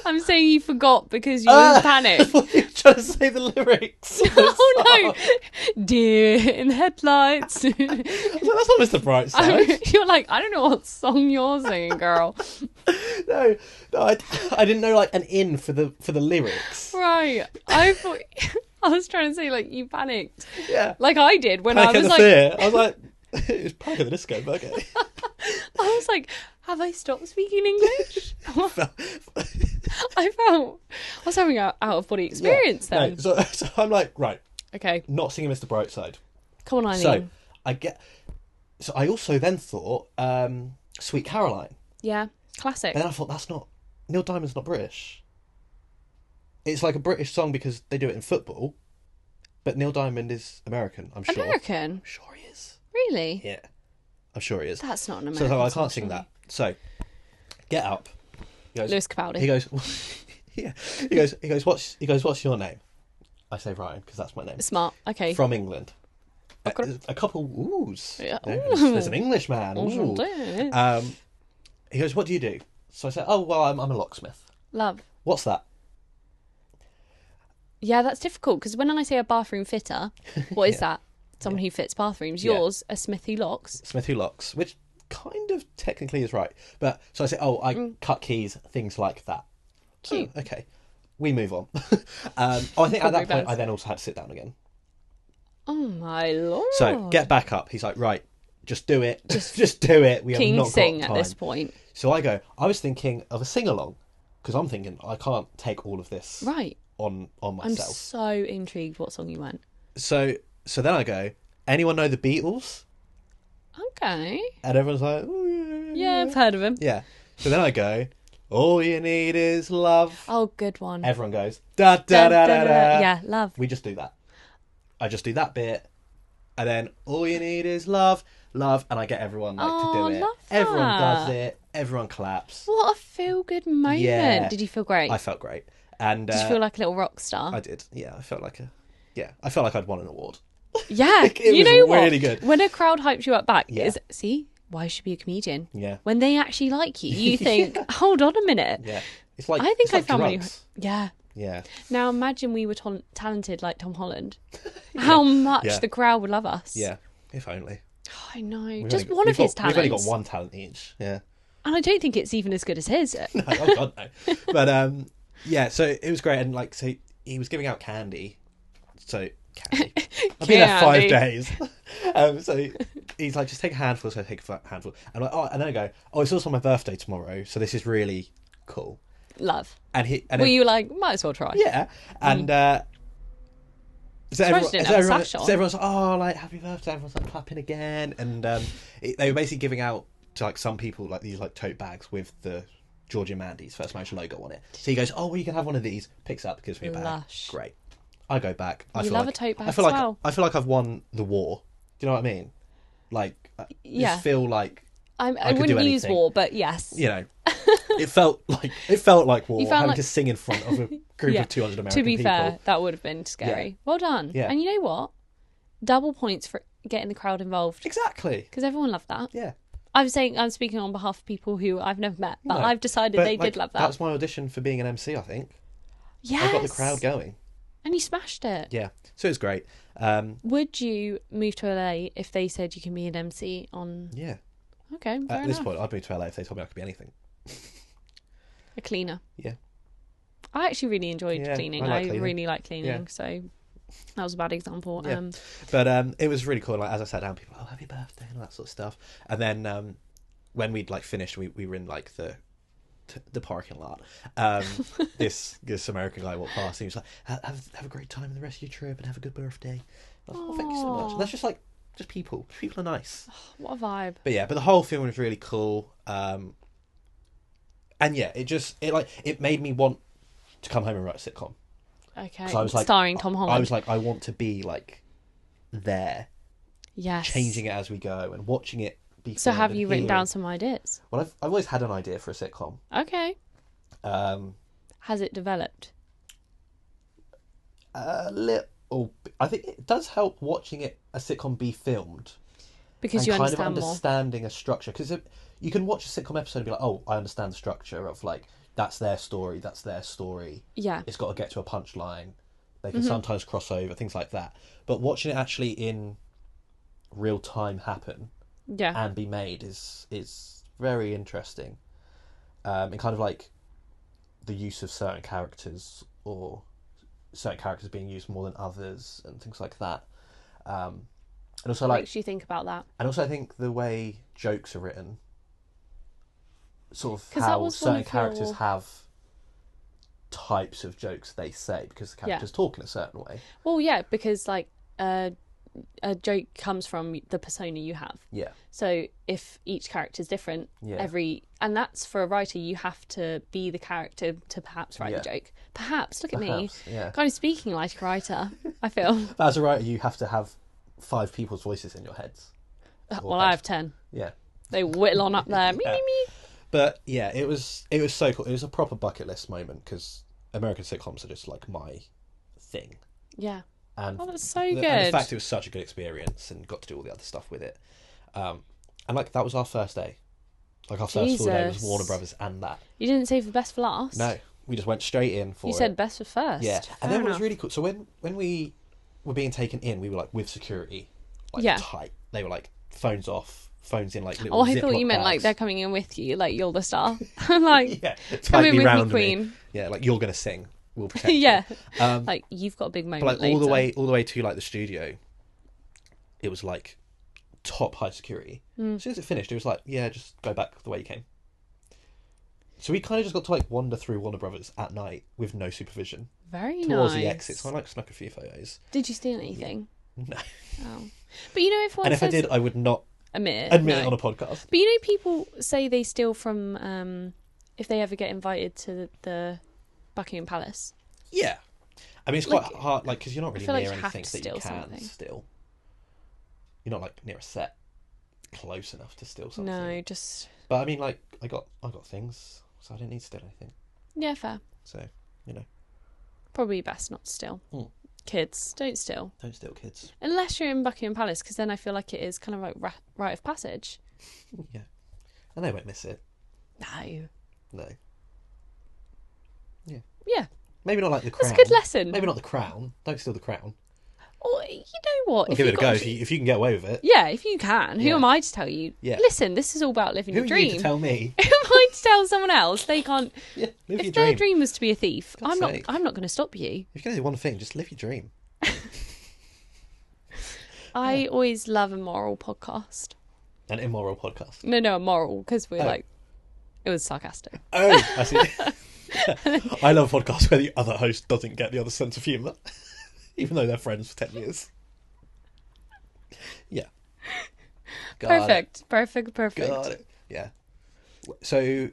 Speaker 1: I'm saying you forgot because you were in panic.
Speaker 2: You're trying to say the lyrics.
Speaker 1: Oh no, deer in the headlights.
Speaker 2: That's not Mr. Brightside.
Speaker 1: You're like, I don't know what song you're singing, girl.
Speaker 2: No, I didn't know like an in for the lyrics.
Speaker 1: Right, I thought I was trying to say like you panicked.
Speaker 2: Yeah,
Speaker 1: like I did when
Speaker 2: Panic
Speaker 1: I was
Speaker 2: at
Speaker 1: like,
Speaker 2: the Fear. I was like, it's Panic at the Disco, but okay.
Speaker 1: I was like, have I stopped speaking English? I was having an out of body experience then.
Speaker 2: No, so I'm like, right,
Speaker 1: okay,
Speaker 2: not singing Mr. Brightside.
Speaker 1: Come on, Eileen.
Speaker 2: So I also then thought Sweet Caroline.
Speaker 1: Yeah, classic.
Speaker 2: But then I thought that's not Neil Diamond's not British. It's like a British song because they do it in football, but Neil Diamond is American. I'm sure.
Speaker 1: American?
Speaker 2: I'm sure he is.
Speaker 1: Really?
Speaker 2: Yeah, I'm sure he is.
Speaker 1: That's not an American.
Speaker 2: So I can't sing that. So Get Up. He goes,
Speaker 1: Lewis Capaldi.
Speaker 2: He goes, yeah. He goes. What's your name? I say Ryan because that's my name.
Speaker 1: Smart. Okay.
Speaker 2: From England.
Speaker 1: Okay.
Speaker 2: A couple oohs.
Speaker 1: Yeah.
Speaker 2: There's an Englishman. Ooh. He goes, what do you do? So I said, oh well, I'm a locksmith.
Speaker 1: Love.
Speaker 2: What's that?
Speaker 1: Yeah, that's difficult because when I say a bathroom fitter, what is that? Someone who fits bathrooms. Yours, a smith who locks.
Speaker 2: Smith who locks, which kind of technically is right. But so I say, I cut keys, things like that.
Speaker 1: Cute.
Speaker 2: Oh, okay, we move on. I think at that point
Speaker 1: best.
Speaker 2: I then also had to sit down again.
Speaker 1: Oh my lord!
Speaker 2: So get back up. He's like, right, just do it. Just do it. We have not
Speaker 1: sing
Speaker 2: got time.
Speaker 1: at this point.
Speaker 2: So I was thinking of a sing along because I'm thinking I can't take all of this on myself.
Speaker 1: I'm so intrigued what song you went.
Speaker 2: So then I go, anyone know the Beatles?
Speaker 1: Okay.
Speaker 2: And everyone's like, oh,
Speaker 1: yeah, I've heard of him.
Speaker 2: Yeah. So then I go, all you need is love.
Speaker 1: Oh, good one.
Speaker 2: Everyone goes, da da da da da.
Speaker 1: Yeah, love.
Speaker 2: We just do that. I just do that bit, and then all you need is love, and I get everyone to do it.
Speaker 1: Love that.
Speaker 2: Everyone does it. Everyone claps.
Speaker 1: What a feel-good moment.
Speaker 2: Yeah.
Speaker 1: Did you feel great?
Speaker 2: I felt great. And
Speaker 1: did you feel like a little rock star?
Speaker 2: I did. Yeah, I felt like I felt like I'd won an award.
Speaker 1: Yeah,
Speaker 2: it
Speaker 1: you
Speaker 2: was
Speaker 1: know what?
Speaker 2: really good.
Speaker 1: When a crowd hypes you up back, see, why you should be a comedian.
Speaker 2: Yeah.
Speaker 1: When they actually like you, you think, hold on a minute.
Speaker 2: Yeah. It's like
Speaker 1: I think I
Speaker 2: like
Speaker 1: found
Speaker 2: drugs.
Speaker 1: Yeah.
Speaker 2: Yeah.
Speaker 1: Now imagine we were talented like Tom Holland. How much the crowd would love us.
Speaker 2: Yeah. If only.
Speaker 1: Oh, I know.
Speaker 2: We've
Speaker 1: Just
Speaker 2: only
Speaker 1: one of his
Speaker 2: We've
Speaker 1: talents.
Speaker 2: only got one talent each. Yeah.
Speaker 1: And I don't think it's even as good as his.
Speaker 2: No, oh God, no. But yeah, so it was great, and like, so he was giving out candy. So candy. I've been there 5 days. So he's like, just take a handful. So I take a handful, and I'm like, and then I go, it's also my birthday tomorrow, so this is really cool.
Speaker 1: Love.
Speaker 2: And
Speaker 1: you were like, might as well try.
Speaker 2: Yeah, and so everyone's like, oh, like happy birthday. Everyone's like clapping again, and they were basically giving out to like some people like these like tote bags with the Georgie and Mandy's First Marriage logo on it. So he goes, oh, well, you can have one of these. Picks up, gives me a bag.
Speaker 1: Lush.
Speaker 2: Great. I go back. I
Speaker 1: You
Speaker 2: feel
Speaker 1: love
Speaker 2: like,
Speaker 1: a tote bag
Speaker 2: I feel
Speaker 1: as
Speaker 2: like
Speaker 1: well.
Speaker 2: I feel like I've won the war. Do you know what I mean? Like, just feel like
Speaker 1: I wouldn't use war, but yes.
Speaker 2: You know, it felt like war.
Speaker 1: You felt
Speaker 2: having to sing in front of a group of 200 American people.
Speaker 1: To be fair, that would have been scary.
Speaker 2: Yeah.
Speaker 1: Well done.
Speaker 2: Yeah.
Speaker 1: And you know what? Double points for getting the crowd involved.
Speaker 2: Exactly.
Speaker 1: Because everyone loved that.
Speaker 2: Yeah.
Speaker 1: I'm speaking on behalf of people who I've never met, but I've decided they did love that.
Speaker 2: That was my audition for being an MC, I think.
Speaker 1: Yes.
Speaker 2: I got the crowd going.
Speaker 1: And you smashed it.
Speaker 2: Yeah. So it was great.
Speaker 1: Would you move to LA if they said you can be an MC on...
Speaker 2: Yeah.
Speaker 1: Okay, fair
Speaker 2: At this
Speaker 1: enough.
Speaker 2: point, I'd move to LA if they told me I could be anything.
Speaker 1: A cleaner.
Speaker 2: Yeah.
Speaker 1: I actually really enjoyed cleaning. I
Speaker 2: cleaning.
Speaker 1: really like cleaning, so that was a bad example.
Speaker 2: Yeah. But it was really cool. Like, as I sat down, people, happy birthday and all that sort of stuff. And then when we'd like finished, we were in like the parking lot. This American guy walked past and he was like, have a great time in the rest of your trip and have a good birthday. I was like, oh, thank you so much. And that's just like, just people. People are nice.
Speaker 1: What a vibe.
Speaker 2: But the whole film was really cool. And yeah, it made me want to come home and write a sitcom.
Speaker 1: Okay.
Speaker 2: So I was like,
Speaker 1: starring Tom Holland.
Speaker 2: I was like, I want to be like there.
Speaker 1: Yes.
Speaker 2: Changing it as we go and watching it be.
Speaker 1: So have you written down some ideas?
Speaker 2: Well, I've always had an idea for a sitcom.
Speaker 1: Okay. Has it developed?
Speaker 2: A little. I think it does help watching a sitcom be filmed.
Speaker 1: Because
Speaker 2: and
Speaker 1: you
Speaker 2: kind
Speaker 1: understand
Speaker 2: of
Speaker 1: more.
Speaker 2: understanding a structure. Because you can watch a sitcom episode and be like, oh, I understand the structure of like, that's their story, that's their story.
Speaker 1: Yeah.
Speaker 2: It's got to get to a punchline. They can sometimes cross over, things like that. But watching it actually in real time happen and be made is very interesting. And kind of like the use of certain characters, or certain characters being used more than others, and things like that. And also like,
Speaker 1: makes you think about that.
Speaker 2: and also I think the way jokes are written, sort of
Speaker 1: 'Cause that
Speaker 2: how
Speaker 1: was
Speaker 2: certain
Speaker 1: one of
Speaker 2: characters
Speaker 1: your-
Speaker 2: have types of jokes they say because the characters talk in a certain way.
Speaker 1: Well, yeah, because like a joke comes from the persona you have.
Speaker 2: Yeah.
Speaker 1: So if each character is different, and that's for a writer, you have to be the character to perhaps write the joke. Perhaps, look at me, kind of speaking like a writer. I feel.
Speaker 2: But as a writer, you have to have 5 people's voices in your heads.
Speaker 1: Well, I have 10.
Speaker 2: Yeah.
Speaker 1: They whittle on up there. Me, me, me.
Speaker 2: But yeah, it was so cool. It was a proper bucket list moment because American sitcoms are just like my thing.
Speaker 1: Yeah.
Speaker 2: And
Speaker 1: that's so good.
Speaker 2: And the fact it was such a good experience and got to do all the other stuff with it. And like that was our first day. Like our first full day was Warner Brothers and that.
Speaker 1: You didn't save the best for last?
Speaker 2: No. We just went straight in for it.
Speaker 1: You said best for first.
Speaker 2: Yeah.
Speaker 1: Fair
Speaker 2: And then
Speaker 1: enough.
Speaker 2: what was really cool, so when we were being taken in, we were like with security. Like tight. They were like phones off, phones in like little
Speaker 1: I thought you meant like they're coming in with you, like you're the star. Like, come in with me, queen.
Speaker 2: Yeah, like you're going to sing. We'll protect
Speaker 1: yeah.
Speaker 2: you.
Speaker 1: Like you've got a big moment.
Speaker 2: But like
Speaker 1: later.
Speaker 2: all the way to like the studio, it was like top high security. As soon as it finished, it was like, yeah, just go back the way you came. So we kind of just got to like wander through Warner Brothers at night with no supervision.
Speaker 1: Very
Speaker 2: towards
Speaker 1: nice.
Speaker 2: the exit. So I like snuck a few photos.
Speaker 1: Did you steal anything?
Speaker 2: No.
Speaker 1: Oh. But you know,
Speaker 2: and if I did, I would not
Speaker 1: admit
Speaker 2: it on a podcast.
Speaker 1: But you know, people say they steal from if they ever get invited to the Buckingham Palace.
Speaker 2: Yeah. I mean, it's quite hard, like, because you're not really near
Speaker 1: like
Speaker 2: anything that you can steal. You're not like near a set close enough to steal something.
Speaker 1: No, just.
Speaker 2: But I mean, like, I got things, so I didn't need to steal anything.
Speaker 1: Yeah, fair.
Speaker 2: So, you know.
Speaker 1: Probably best not to steal. Kids, don't steal.
Speaker 2: Don't steal, kids.
Speaker 1: Unless you're in Buckingham Palace, because then I feel like it is kind of like rite of passage.
Speaker 2: Yeah. And they won't miss it.
Speaker 1: No.
Speaker 2: Yeah.
Speaker 1: Yeah.
Speaker 2: Maybe not like the crown.
Speaker 1: That's a good lesson.
Speaker 2: Maybe not the crown. Don't steal the crown.
Speaker 1: Or, you know what?
Speaker 2: Give it a go if you can get away with it.
Speaker 1: Yeah, if you can. Who am I to tell you?
Speaker 2: Yeah.
Speaker 1: Listen, this is all about living your dream.
Speaker 2: Who are you to tell me?
Speaker 1: Who am I to tell someone else? They can't.
Speaker 2: Yeah, live
Speaker 1: if
Speaker 2: your
Speaker 1: their
Speaker 2: dream.
Speaker 1: dream was to be a thief,
Speaker 2: God's sake.
Speaker 1: I'm not going to stop you.
Speaker 2: If you're going to do one thing, just live your dream.
Speaker 1: I always love a moral podcast.
Speaker 2: An immoral podcast.
Speaker 1: No, a moral, because we're like, it was sarcastic.
Speaker 2: Oh, I see. I love podcasts where the other host doesn't get the other sense of humour, even though they're friends for 10 years. Yeah.
Speaker 1: Perfect.
Speaker 2: Got it. Yeah. So it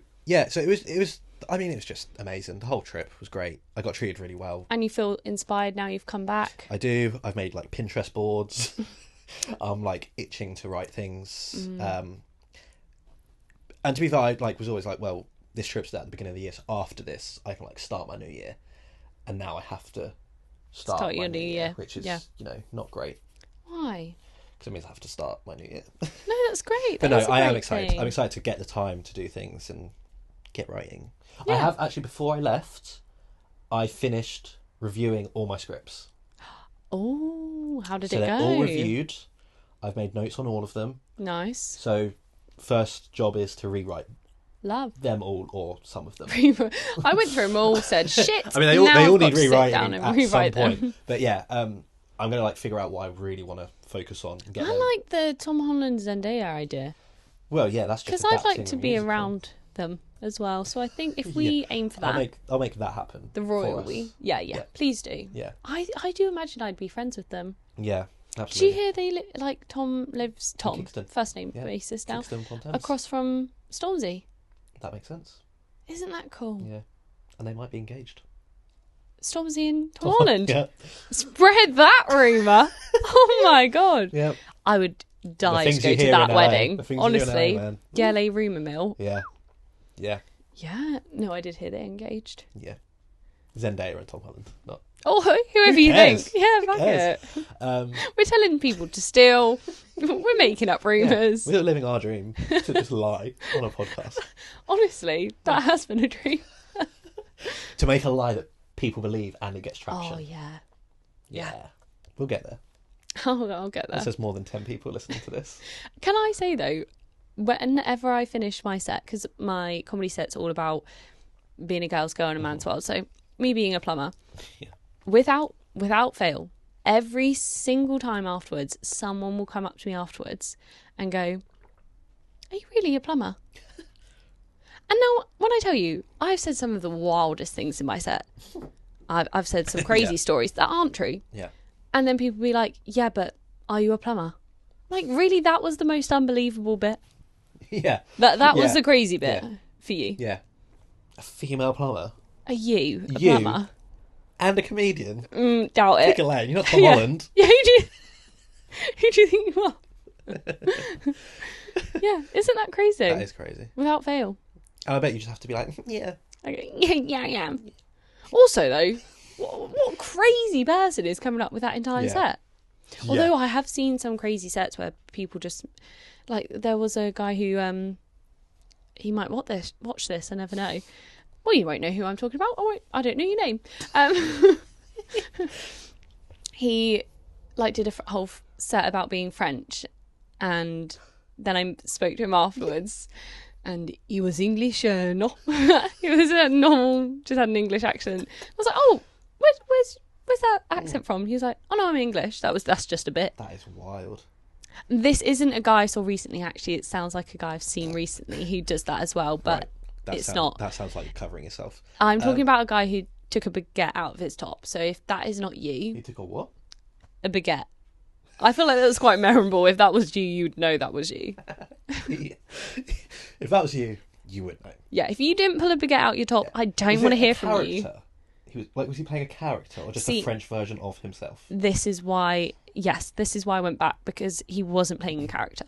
Speaker 2: was. I mean, it was just amazing. The whole trip was great. I got treated really well.
Speaker 1: And you feel inspired now you've come back?
Speaker 2: I do. I've made like Pinterest boards. I'm like itching to write things. And to be fair, I was always like, well, this trip's at the beginning of the year. So after this, I can like start my new year. And now I have to start
Speaker 1: your
Speaker 2: my
Speaker 1: new year,
Speaker 2: which is not great.
Speaker 1: Why?
Speaker 2: Because it means I have to start my new year.
Speaker 1: No, that's great.
Speaker 2: But no, I am excited. I'm excited to get the time to do things and get writing.
Speaker 1: Yeah.
Speaker 2: I have actually, before I left, I finished reviewing all my scripts.
Speaker 1: Oh, how did
Speaker 2: so
Speaker 1: it go?
Speaker 2: They're all reviewed. I've made notes on all of them.
Speaker 1: Nice.
Speaker 2: So first job is to rewrite them all or some of them.
Speaker 1: I went through them all, said shit.
Speaker 2: I mean, they all need rewriting at some point. But yeah, I'm going to figure out what I really want to focus on. And get
Speaker 1: like the Tom Holland Zendaya idea.
Speaker 2: Well, yeah, that's just
Speaker 1: because I'd like to be around them as well. So I think if we aim for that,
Speaker 2: I'll make that happen.
Speaker 1: The royally, yeah, please do.
Speaker 2: Yeah,
Speaker 1: I do imagine I'd be friends with them.
Speaker 2: Yeah, absolutely.
Speaker 1: Do you hear they Tom lives
Speaker 2: Kingston.
Speaker 1: First name basis now
Speaker 2: Kingston,
Speaker 1: across from Stormzy.
Speaker 2: That makes sense.
Speaker 1: Isn't that cool?
Speaker 2: Yeah, and they might be engaged.
Speaker 1: Stormzy and Tom Holland.
Speaker 2: Yeah.
Speaker 1: Spread that rumour. Oh my god.
Speaker 2: Yeah.
Speaker 1: I would die to go to that wedding. Honestly.
Speaker 2: LA,
Speaker 1: LA rumour mill.
Speaker 2: Yeah. Yeah.
Speaker 1: Yeah. No, I did hear they're engaged.
Speaker 2: Yeah. Zendaya and Tom Holland. Not
Speaker 1: Or whoever you think. Yeah, fuck it. We're telling people to steal. We're making up rumours.
Speaker 2: We're living our dream to just lie on a podcast.
Speaker 1: Honestly, that has been a dream.
Speaker 2: To make a lie that people believe and it gets traction.
Speaker 1: Oh, yeah.
Speaker 2: Yeah. We'll get there.
Speaker 1: I'll get there.
Speaker 2: There's more than 10 people listening to this.
Speaker 1: Can I say, though, whenever I finish my set, because my comedy set's all about being a girl's girl in a man's world, so me being a plumber, without fail, every single time afterwards, someone will come up to me afterwards and go, "Are you really a plumber?" And now, when I tell you, I've said some of the wildest things in my set. I've said some crazy stories that aren't true.
Speaker 2: Yeah.
Speaker 1: And then people be like, "Yeah, but are you a plumber?" Like, really, that was the most unbelievable bit?
Speaker 2: Yeah.
Speaker 1: That was the crazy bit for you?
Speaker 2: Yeah. A female plumber?
Speaker 1: Are you a plumber?
Speaker 2: And a comedian?
Speaker 1: Doubt it.
Speaker 2: Pick a lane. You're not Tom Holland.
Speaker 1: Yeah, who do you think you are? Yeah, isn't that crazy?
Speaker 2: That is crazy.
Speaker 1: Without fail.
Speaker 2: And I bet you just have to be like, yeah.
Speaker 1: Okay. Yeah, I am. Also, though, what crazy person is coming up with that entire set? Although I have seen some crazy sets where people just... Like, there was a guy who... he might watch this, I never know. Well, you won't know who I'm talking about. I don't know your name. He did a whole set about being French, and then I spoke to him afterwards, and he was English. No, he was normal, just had an English accent. I was like, "Oh, where's that accent from?" He was like, "Oh no, I'm English. That's just a bit."
Speaker 2: That is wild.
Speaker 1: This isn't a guy I saw recently. Actually, it sounds like a guy I've seen recently who does that as well, but not.
Speaker 2: That sounds like you're covering yourself.
Speaker 1: I'm talking about a guy who took a baguette out of his top. So if that is not you...
Speaker 2: You took a what?
Speaker 1: A baguette. I feel like that was quite memorable. If that was you, you'd know that was you.
Speaker 2: If that was you, you would know.
Speaker 1: Yeah, if you didn't pull a baguette out your top, I don't want to hear from you.
Speaker 2: Was he playing a character or just a French version of himself?
Speaker 1: This is why I went back, because he wasn't playing a character.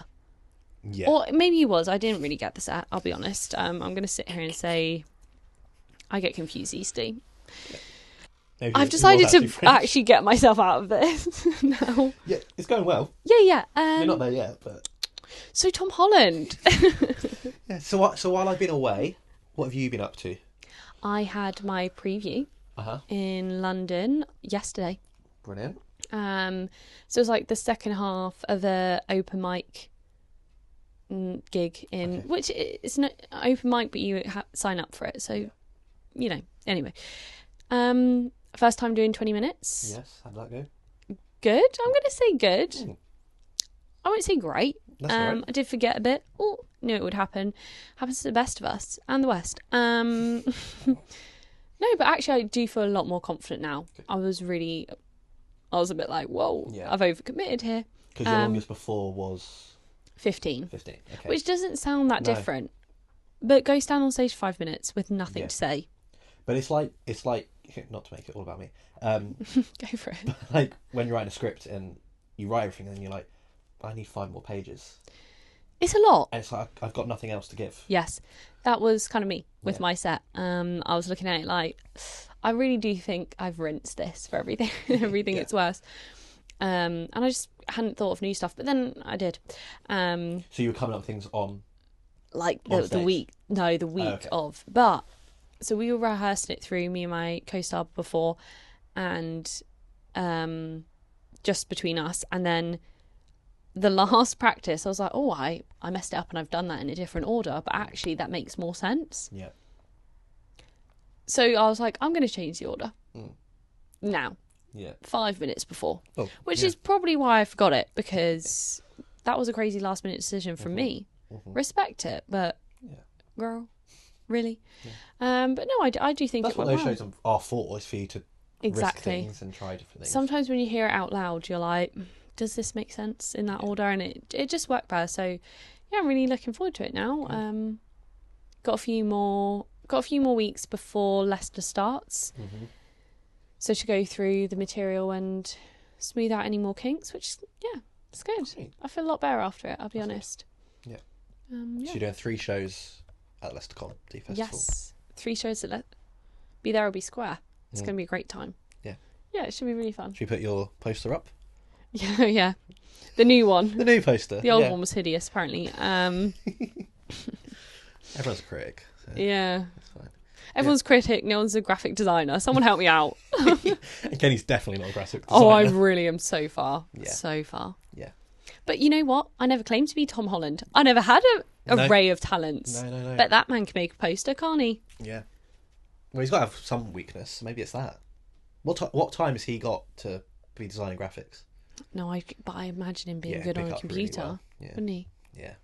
Speaker 2: Yeah.
Speaker 1: Or maybe he was. I didn't really get the set, I'll be honest. I'm going to sit here and say I get confused, Easty. Yeah. I've decided to actually get myself out of this now.
Speaker 2: Yeah, it's going well.
Speaker 1: Yeah.
Speaker 2: You're not there yet, but...
Speaker 1: So Tom Holland.
Speaker 2: Yeah. So while I've been away, what have you been up to?
Speaker 1: I had my preview in London yesterday.
Speaker 2: Brilliant.
Speaker 1: So it was like the second half of a open mic gig in which it's not open mic, but you sign up for it. So anyway. First time doing 20 minutes.
Speaker 2: Yes, how'd that go?
Speaker 1: Good. I'm going to say good. I won't say great.
Speaker 2: That's all right.
Speaker 1: I did forget a bit. Oh, knew it would happen. Happens to the best of us and the West. No, but actually I do feel a lot more confident now. I was a bit like, whoa, I've overcommitted here.
Speaker 2: Because your longest before was...
Speaker 1: 15.
Speaker 2: 15, okay.
Speaker 1: Which doesn't sound that different. But go stand on stage for 5 minutes with nothing to say.
Speaker 2: But it's like, not to make it all about me.
Speaker 1: Go for it.
Speaker 2: Like when you're writing a script and you write everything and then you're like, I need 5 more pages.
Speaker 1: It's a lot.
Speaker 2: And it's like, I've got nothing else to give.
Speaker 1: Yes. That was kind of me with my set. I was looking at it like, I really do think I've rinsed this for everything. It's worse. And I just hadn't thought of new stuff, but then I did.
Speaker 2: So you were coming up with things on...
Speaker 1: Like the week of. But, so we were rehearsing it through, me and my co-star before, and just between us. And then the last practice, I was like, oh, I messed it up and I've done that in a different order, but actually that makes more sense.
Speaker 2: Yeah.
Speaker 1: So I was like, I'm going to change the order. Now.
Speaker 2: Yeah.
Speaker 1: 5 minutes before. Which is probably why I forgot it, because that was a crazy last minute decision from me. Respect it, but girl, really? Yeah. But no, I do think
Speaker 2: that's
Speaker 1: it went
Speaker 2: what those
Speaker 1: well.
Speaker 2: shows are for, is for you to risk things and try different things.
Speaker 1: Sometimes when you hear it out loud, you're like, does this make sense in that order? And it just worked better. So yeah, I'm really looking forward to it now. Got a few more weeks before Leicester starts. So to go through the material and smooth out any more kinks, which it's good. Great. I feel a lot better after it, I'll be honest.
Speaker 2: Yeah. So you're doing 3 shows at Leicester Comedy Festival.
Speaker 1: Yes, 3 shows at Be There or Be Square. It's going to be a great time.
Speaker 2: Yeah.
Speaker 1: Yeah, it should be really fun.
Speaker 2: Should we put your poster up?
Speaker 1: Yeah. The new one.
Speaker 2: The new poster.
Speaker 1: The old one was hideous, apparently.
Speaker 2: Everyone's a critic. So
Speaker 1: yeah.
Speaker 2: that's fine.
Speaker 1: Everyone's critic, no one's a graphic designer. Someone help me out.
Speaker 2: And Kenny's definitely not a graphic designer.
Speaker 1: Oh, I really am so far.
Speaker 2: Yeah.
Speaker 1: So far.
Speaker 2: Yeah.
Speaker 1: But you know what? I never claimed to be Tom Holland. I never had an array of talents.
Speaker 2: No.
Speaker 1: But that man can make a poster, can't he?
Speaker 2: Yeah. Well, he's got to have some weakness. Maybe it's that. What time has he got to be designing graphics?
Speaker 1: No, but I imagine him being good on a computer,
Speaker 2: really well.
Speaker 1: wouldn't he?
Speaker 2: Yeah.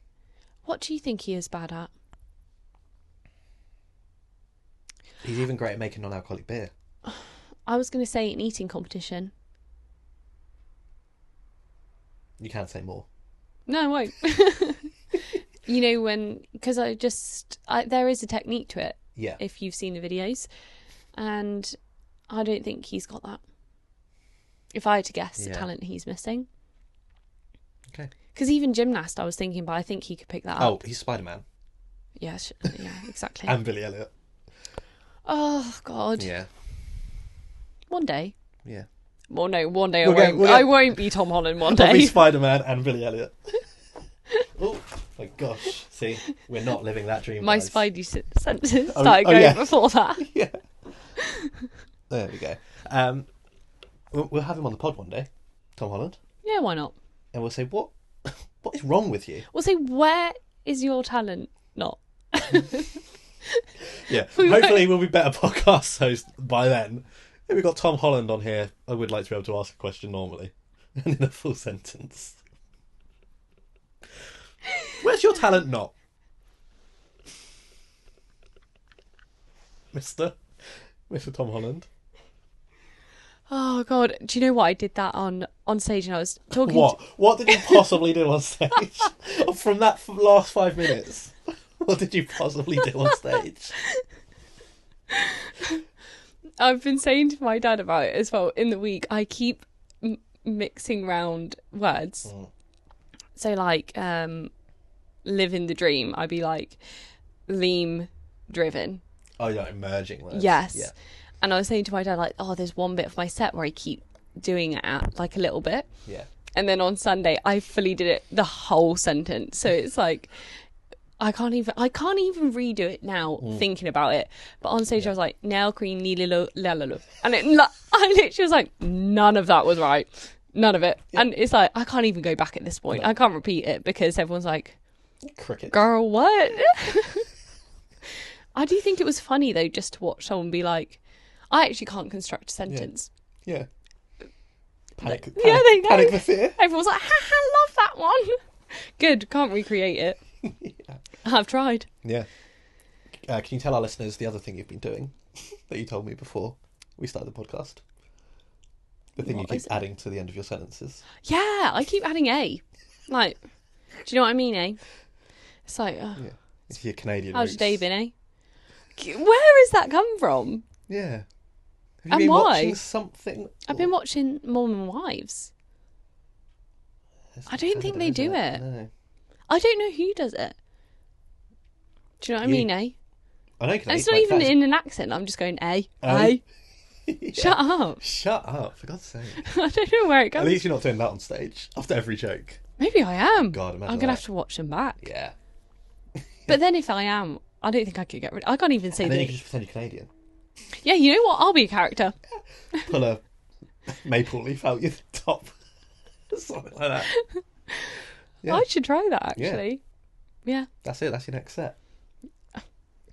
Speaker 1: What do you think he is bad at?
Speaker 2: He's even great at making non-alcoholic beer.
Speaker 1: I was going to say an eating competition.
Speaker 2: You can say more.
Speaker 1: No, I won't. You know, because there is a technique to it.
Speaker 2: Yeah.
Speaker 1: If you've seen the videos. And I don't think he's got that. If I had to guess the talent he's missing.
Speaker 2: Okay.
Speaker 1: Because even gymnast, I was thinking, but I think he could pick that up.
Speaker 2: Oh, he's Spider-Man.
Speaker 1: Yeah, exactly.
Speaker 2: And Billy Elliot.
Speaker 1: Oh, God.
Speaker 2: Yeah.
Speaker 1: One day.
Speaker 2: Yeah.
Speaker 1: Well, no, one day I won't be Tom Holland one day.
Speaker 2: I'll be Spider-Man and Billy Elliot. Oh, my gosh. See, we're not living that dream.
Speaker 1: My
Speaker 2: guys.
Speaker 1: Spidey senses started going before that.
Speaker 2: Yeah. There we go. We'll have him on the pod one day, Tom Holland.
Speaker 1: Yeah, why not?
Speaker 2: And we'll say, what is wrong with you?
Speaker 1: We'll say, where is your talent not?
Speaker 2: Yeah. Hopefully we'll be better podcast hosts by then. If we've got Tom Holland on here, I would like to be able to ask a question normally. And in a full sentence. Where's your talent not? Mr. Tom Holland.
Speaker 1: Oh, God. Do you know what? I did that on stage and I was talking...
Speaker 2: What did you possibly do on stage? From that last 5 minutes, what did you possibly do on stage?
Speaker 1: I've been saying to my dad about it as well. In the week, I keep mixing round words. So, like, living the dream, I'd be like, lean driven.
Speaker 2: Oh, yeah, merging words.
Speaker 1: Yes.
Speaker 2: Yeah.
Speaker 1: And I was saying to my dad, like, oh, there's one bit of my set where I keep doing it at, like, a little bit.
Speaker 2: Yeah.
Speaker 1: And then on Sunday, I fully did it, the whole sentence. So it's like, I can't even redo it now, thinking about it. But on stage, I was like, nail cream, la la la. And I literally was like, none of that was right. None of it. Yeah. And it's like, I can't even go back at this point. No. I can't repeat it because everyone's like,
Speaker 2: cricket.
Speaker 1: Girl, what? I do think it was funny, though, just to watch someone be like, I actually can't construct a sentence.
Speaker 2: Yeah. Panic the fear.
Speaker 1: Everyone's like, I love that one. Good, can't recreate it.
Speaker 2: Yeah.
Speaker 1: I've tried.
Speaker 2: Yeah. Can you tell our listeners the other thing you've been doing that you told me before we started the podcast? The thing you keep adding to the end of your sentences.
Speaker 1: Yeah, I keep adding a. Like, do you know what I mean, eh? It's like...
Speaker 2: yeah. It's your Canadian
Speaker 1: How's
Speaker 2: roots.
Speaker 1: your day been, eh? Where has that come from?
Speaker 2: Yeah. Have you
Speaker 1: And
Speaker 2: been
Speaker 1: why?
Speaker 2: watching something?
Speaker 1: I've been watching Mormon Wives. I don't think they do it.
Speaker 2: No.
Speaker 1: I don't know who does it. Do you know what I mean, eh?
Speaker 2: I know.
Speaker 1: And it's not even in an accent. I'm just going, eh? Yeah. Shut up.
Speaker 2: Shut up, for God's sake.
Speaker 1: I don't know where it goes.
Speaker 2: At least you're not doing that on stage after every joke.
Speaker 1: Maybe I am.
Speaker 2: God, imagine
Speaker 1: I'm going to have to watch them back.
Speaker 2: Yeah.
Speaker 1: But then if I am, I don't think I could get rid of it. I can't even say
Speaker 2: and then
Speaker 1: that.
Speaker 2: you can just pretend you're Canadian.
Speaker 1: Yeah, you know what? I'll be a character.
Speaker 2: Pull a maple leaf out your top. Something like that. Yeah.
Speaker 1: I should try that, actually. Yeah.
Speaker 2: That's it. That's your next set.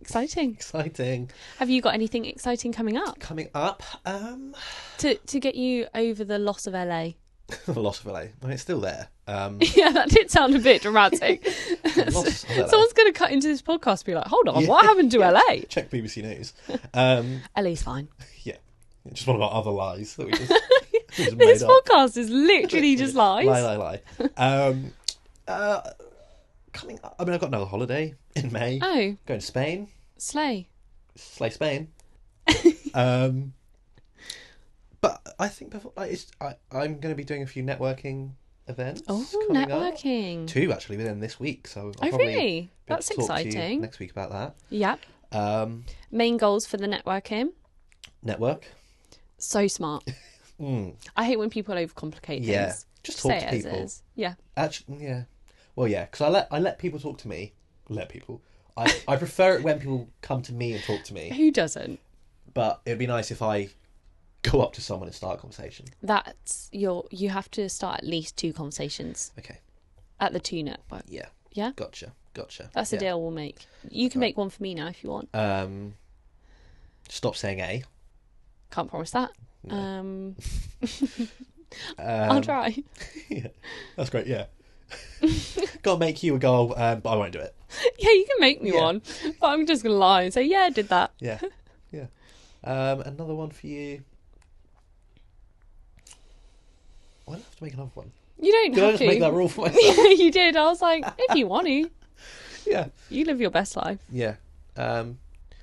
Speaker 1: Exciting.
Speaker 2: Exciting.
Speaker 1: Have you got anything exciting coming up?
Speaker 2: Coming up?
Speaker 1: To get you over the loss of LA.
Speaker 2: The loss of LA. I mean, it's still there.
Speaker 1: Yeah, that did sound a bit dramatic. Someone's going to cut into this podcast and be like, hold on, what happened to LA?
Speaker 2: Check BBC News.
Speaker 1: LA's fine.
Speaker 2: Yeah. Just one of our other lies that we just,
Speaker 1: this podcast is literally just lies.
Speaker 2: Lie. Coming up, I mean, I've got another holiday in May.
Speaker 1: Oh.
Speaker 2: Going to Spain.
Speaker 1: Slay
Speaker 2: Spain. But I think before, I'm going to be doing a few networking events.
Speaker 1: Oh, networking.
Speaker 2: Up. 2 actually within this week. So I'll
Speaker 1: really? That's exciting.
Speaker 2: To you next week about that.
Speaker 1: Yep. Main goals for the networking.
Speaker 2: Network.
Speaker 1: So smart. I hate when people overcomplicate things.
Speaker 2: Just talk
Speaker 1: say
Speaker 2: to
Speaker 1: it
Speaker 2: people.
Speaker 1: as it is. Yeah.
Speaker 2: Actually, yeah. Well, yeah, because I let people talk to me. I prefer it when people come to me and talk to me.
Speaker 1: Who doesn't?
Speaker 2: But it'd be nice if I go up to someone and start a conversation.
Speaker 1: You have to start at least 2 conversations.
Speaker 2: Okay.
Speaker 1: At the 2 network.
Speaker 2: Yeah.
Speaker 1: Yeah?
Speaker 2: Gotcha.
Speaker 1: That's a deal we'll make. You can make one for me now if you want.
Speaker 2: Stop saying A.
Speaker 1: Can't promise that.
Speaker 2: No.
Speaker 1: I'll try.
Speaker 2: Yeah. That's great, yeah. Gotta make you a goal, but I won't do it.
Speaker 1: Yeah, you can make me one. But I'm just going to lie and say, yeah, I did that.
Speaker 2: Yeah. Another one for you. Why do I have to make another one?
Speaker 1: You don't
Speaker 2: Did
Speaker 1: have
Speaker 2: I just
Speaker 1: to.
Speaker 2: make that rule for myself?
Speaker 1: Yeah, you did. I was like, if you want to.
Speaker 2: Yeah.
Speaker 1: You live your best life.
Speaker 2: Yeah. But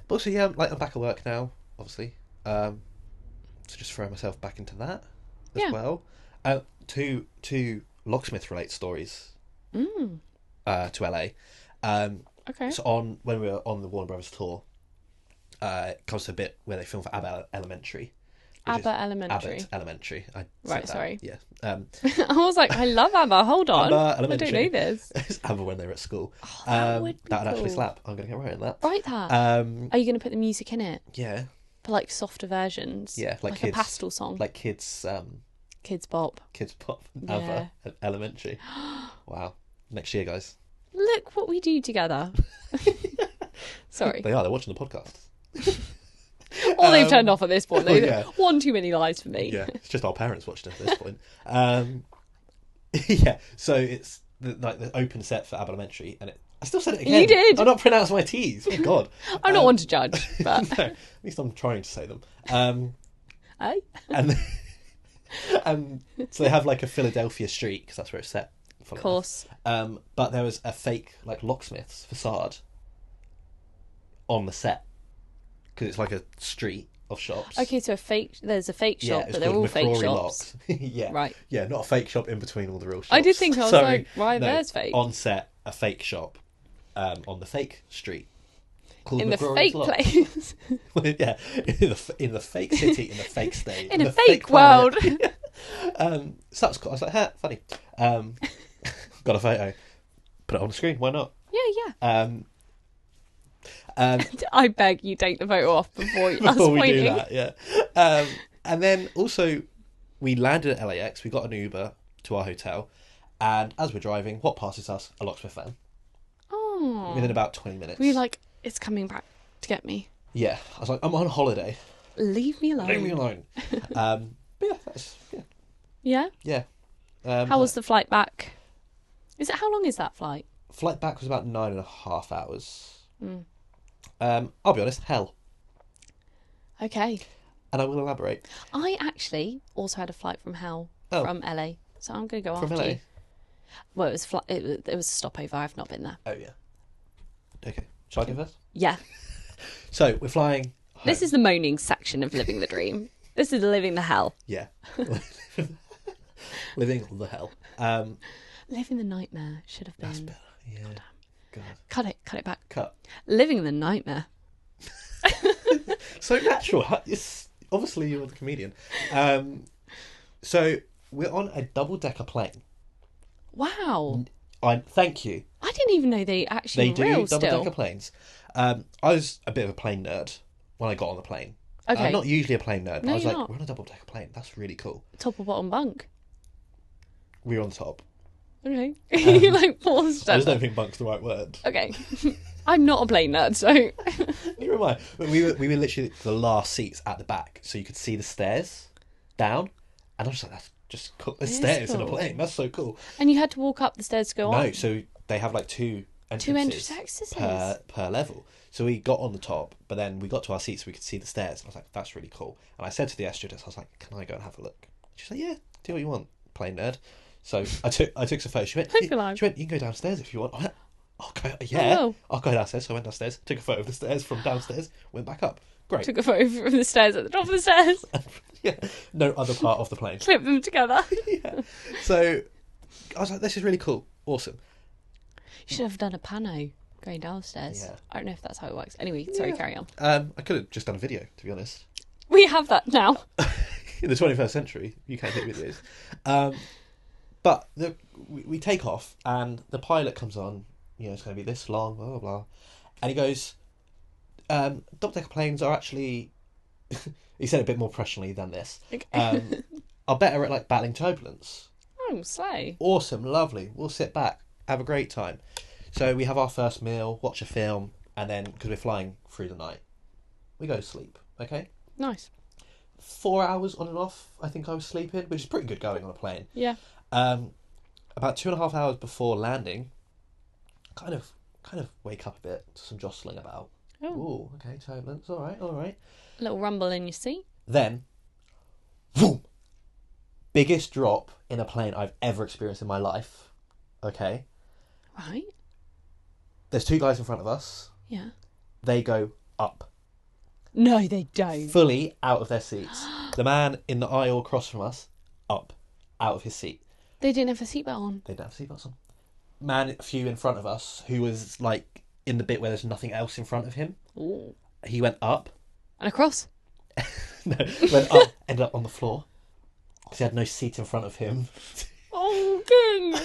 Speaker 2: also, yeah, I'm back at work now, obviously. So just throw myself back into that as well. Two locksmith related stories. To LA.
Speaker 1: Okay.
Speaker 2: So when we were on the Warner Brothers tour, it comes to a bit where they film for Abbott Elementary.
Speaker 1: Abbott Elementary.
Speaker 2: Abbott Elementary.
Speaker 1: Sorry.
Speaker 2: Yeah.
Speaker 1: I was like, I love Abba. Hold on.
Speaker 2: Abbott Elementary.
Speaker 1: I don't know this.
Speaker 2: It's Abba when they were at school.
Speaker 1: That would be
Speaker 2: that would actually
Speaker 1: cool.
Speaker 2: slap. I'm going to get right in that.
Speaker 1: Write that. Are you going to put the music in it?
Speaker 2: Yeah.
Speaker 1: For like softer versions?
Speaker 2: Yeah, like
Speaker 1: a pastel song.
Speaker 2: Like kids...
Speaker 1: Kids Bop.
Speaker 2: Kids Pop.
Speaker 1: Yeah.
Speaker 2: Abba Elementary. Wow. Next year, guys.
Speaker 1: Look what we do together. Sorry.
Speaker 2: They're watching the podcast.
Speaker 1: Or they've turned off at this point.
Speaker 2: Yeah.
Speaker 1: One too many lies for me.
Speaker 2: Yeah, it's just our parents watched it at this point. Yeah, so it's the open set for Abbott Elementary, and I still said it again.
Speaker 1: You did.
Speaker 2: I'm not pronouncing my T's. Oh God.
Speaker 1: I'm not one to judge, but
Speaker 2: No, at least I'm trying to say them.
Speaker 1: Hey?
Speaker 2: And so they have like a Philadelphia street because that's where it's set.
Speaker 1: Of course.
Speaker 2: But there was a fake like locksmith's facade on the set because it's like a street of shops.
Speaker 1: Okay, so there's a fake shop, but they're all fake
Speaker 2: McCrory
Speaker 1: shops.
Speaker 2: Yeah.
Speaker 1: Right.
Speaker 2: Yeah, not a fake shop in between all the real shops.
Speaker 1: I did think, I was like, right, there's fake.
Speaker 2: On set, a fake shop on the fake street. Called
Speaker 1: In the
Speaker 2: McCrory's
Speaker 1: fake
Speaker 2: Lock.
Speaker 1: place.
Speaker 2: Yeah, in the fake city, in the fake state.
Speaker 1: In a
Speaker 2: the
Speaker 1: fake
Speaker 2: planet.
Speaker 1: world.
Speaker 2: So that's cool. I was like, funny. Got a photo. Put it on the screen. Why not?
Speaker 1: Yeah. I beg you take the photo off before us
Speaker 2: before we
Speaker 1: pointing.
Speaker 2: do that, yeah. And then also, we landed at LAX. We got an Uber to our hotel, and as we're driving, what passes us? A locksmith van.
Speaker 1: Oh.
Speaker 2: Within about 20 minutes.
Speaker 1: Were you like, it's coming back to get me?
Speaker 2: Yeah. I was like, I'm on holiday.
Speaker 1: Leave me alone.
Speaker 2: Leave me alone. But yeah, that's
Speaker 1: Yeah?
Speaker 2: yeah.
Speaker 1: How was the flight back? How long is that flight?
Speaker 2: Flight back was about 9.5 hours. I'll be honest, hell.
Speaker 1: Okay.
Speaker 2: And I will elaborate.
Speaker 1: I actually also had a flight from hell from LA, so I'm going to go
Speaker 2: From
Speaker 1: after
Speaker 2: LA?
Speaker 1: you. Well, it was a stopover. I've not been there.
Speaker 2: Oh yeah. Okay. Shall I go first?
Speaker 1: Yeah.
Speaker 2: So we're flying home.
Speaker 1: This is the moaning section of living the dream. This is living the hell.
Speaker 2: Yeah. Living the hell.
Speaker 1: Living the nightmare should have been.
Speaker 2: That's better. Yeah. God.
Speaker 1: Cut it back.
Speaker 2: Cut.
Speaker 1: Living the nightmare.
Speaker 2: So natural. Obviously, you're the comedian. So we're on a double-decker plane.
Speaker 1: Wow.
Speaker 2: Thank you.
Speaker 1: I didn't even know they actually
Speaker 2: They
Speaker 1: real
Speaker 2: do
Speaker 1: still.
Speaker 2: double-decker planes. I was a bit of a plane nerd when I got on the plane.
Speaker 1: Okay.
Speaker 2: I'm not usually a plane nerd, but
Speaker 1: No,
Speaker 2: I was
Speaker 1: you're
Speaker 2: like,
Speaker 1: not.
Speaker 2: we're on a double-decker plane. That's really cool.
Speaker 1: Top or bottom bunk.
Speaker 2: We were on the top.
Speaker 1: Okay. You like paused.
Speaker 2: I just don't think bunk's the right word.
Speaker 1: Okay. I'm not a plane nerd, so.
Speaker 2: Neither am I. But we were literally the last seats at the back, so you could see the stairs down. And I was like, that's just cool. There's
Speaker 1: It is
Speaker 2: stairs in a
Speaker 1: cool.
Speaker 2: plane. That's so cool.
Speaker 1: And you had to walk up the stairs to go on?
Speaker 2: No, so they have like two entrances per level. So we got on the top, but then we got to our seats so we could see the stairs. And I was like, that's really cool. And I said to the air stewardess, I was like, can I go and have a look? She's like, yeah, do what you want, plane nerd. So I took some photos. She went, you can go downstairs if you want. I went, okay, yeah,
Speaker 1: Oh.
Speaker 2: I'll go downstairs. So I went downstairs, took a photo of the stairs from downstairs, went back up. Great.
Speaker 1: Took a photo from the stairs at the top of the stairs.
Speaker 2: Yeah, no other part of the plane.
Speaker 1: Clip them together.
Speaker 2: Yeah. So I was like, this is really cool. Awesome.
Speaker 1: You should have done a pano going downstairs.
Speaker 2: Yeah.
Speaker 1: I don't know if that's how it works. Anyway, sorry, carry on.
Speaker 2: I could have just done a video, to be honest.
Speaker 1: We have that now.
Speaker 2: in the 21st century, you can't take videos. But we take off, and the pilot comes on. It's going to be this long, blah blah blah, and he goes, "Double-decker planes are actually." He said it a bit more professionally than this.
Speaker 1: Okay.
Speaker 2: Are better at like battling turbulence.
Speaker 1: Oh, slay.
Speaker 2: Awesome, lovely. We'll sit back, have a great time. So we have our first meal, watch a film, and then because we're flying through the night, we go to sleep. Okay.
Speaker 1: Nice.
Speaker 2: 4 hours on and off. I think I was sleeping, which is pretty good going on a plane.
Speaker 1: Yeah.
Speaker 2: About 2.5 hours before landing, kind of wake up a bit to some jostling about.
Speaker 1: Oh.
Speaker 2: Ooh, okay, turbulence. All right.
Speaker 1: A little rumble in your seat.
Speaker 2: Then, boom! Biggest drop in a plane I've ever experienced in my life. Okay.
Speaker 1: Right.
Speaker 2: There's two guys in front of us.
Speaker 1: Yeah.
Speaker 2: They go up.
Speaker 1: No, they don't.
Speaker 2: Fully out of their seats. The man in the aisle across from us, up, out of his seat.
Speaker 1: They didn't have a seatbelt on.
Speaker 2: They didn't have seatbelts on. Man, a few in front of us, who was like in the bit where there's nothing else in front of him.
Speaker 1: Ooh.
Speaker 2: He went up.
Speaker 1: And across?
Speaker 2: No, went up, ended up on the floor. Because he had no seat in front of him.
Speaker 1: Oh, king!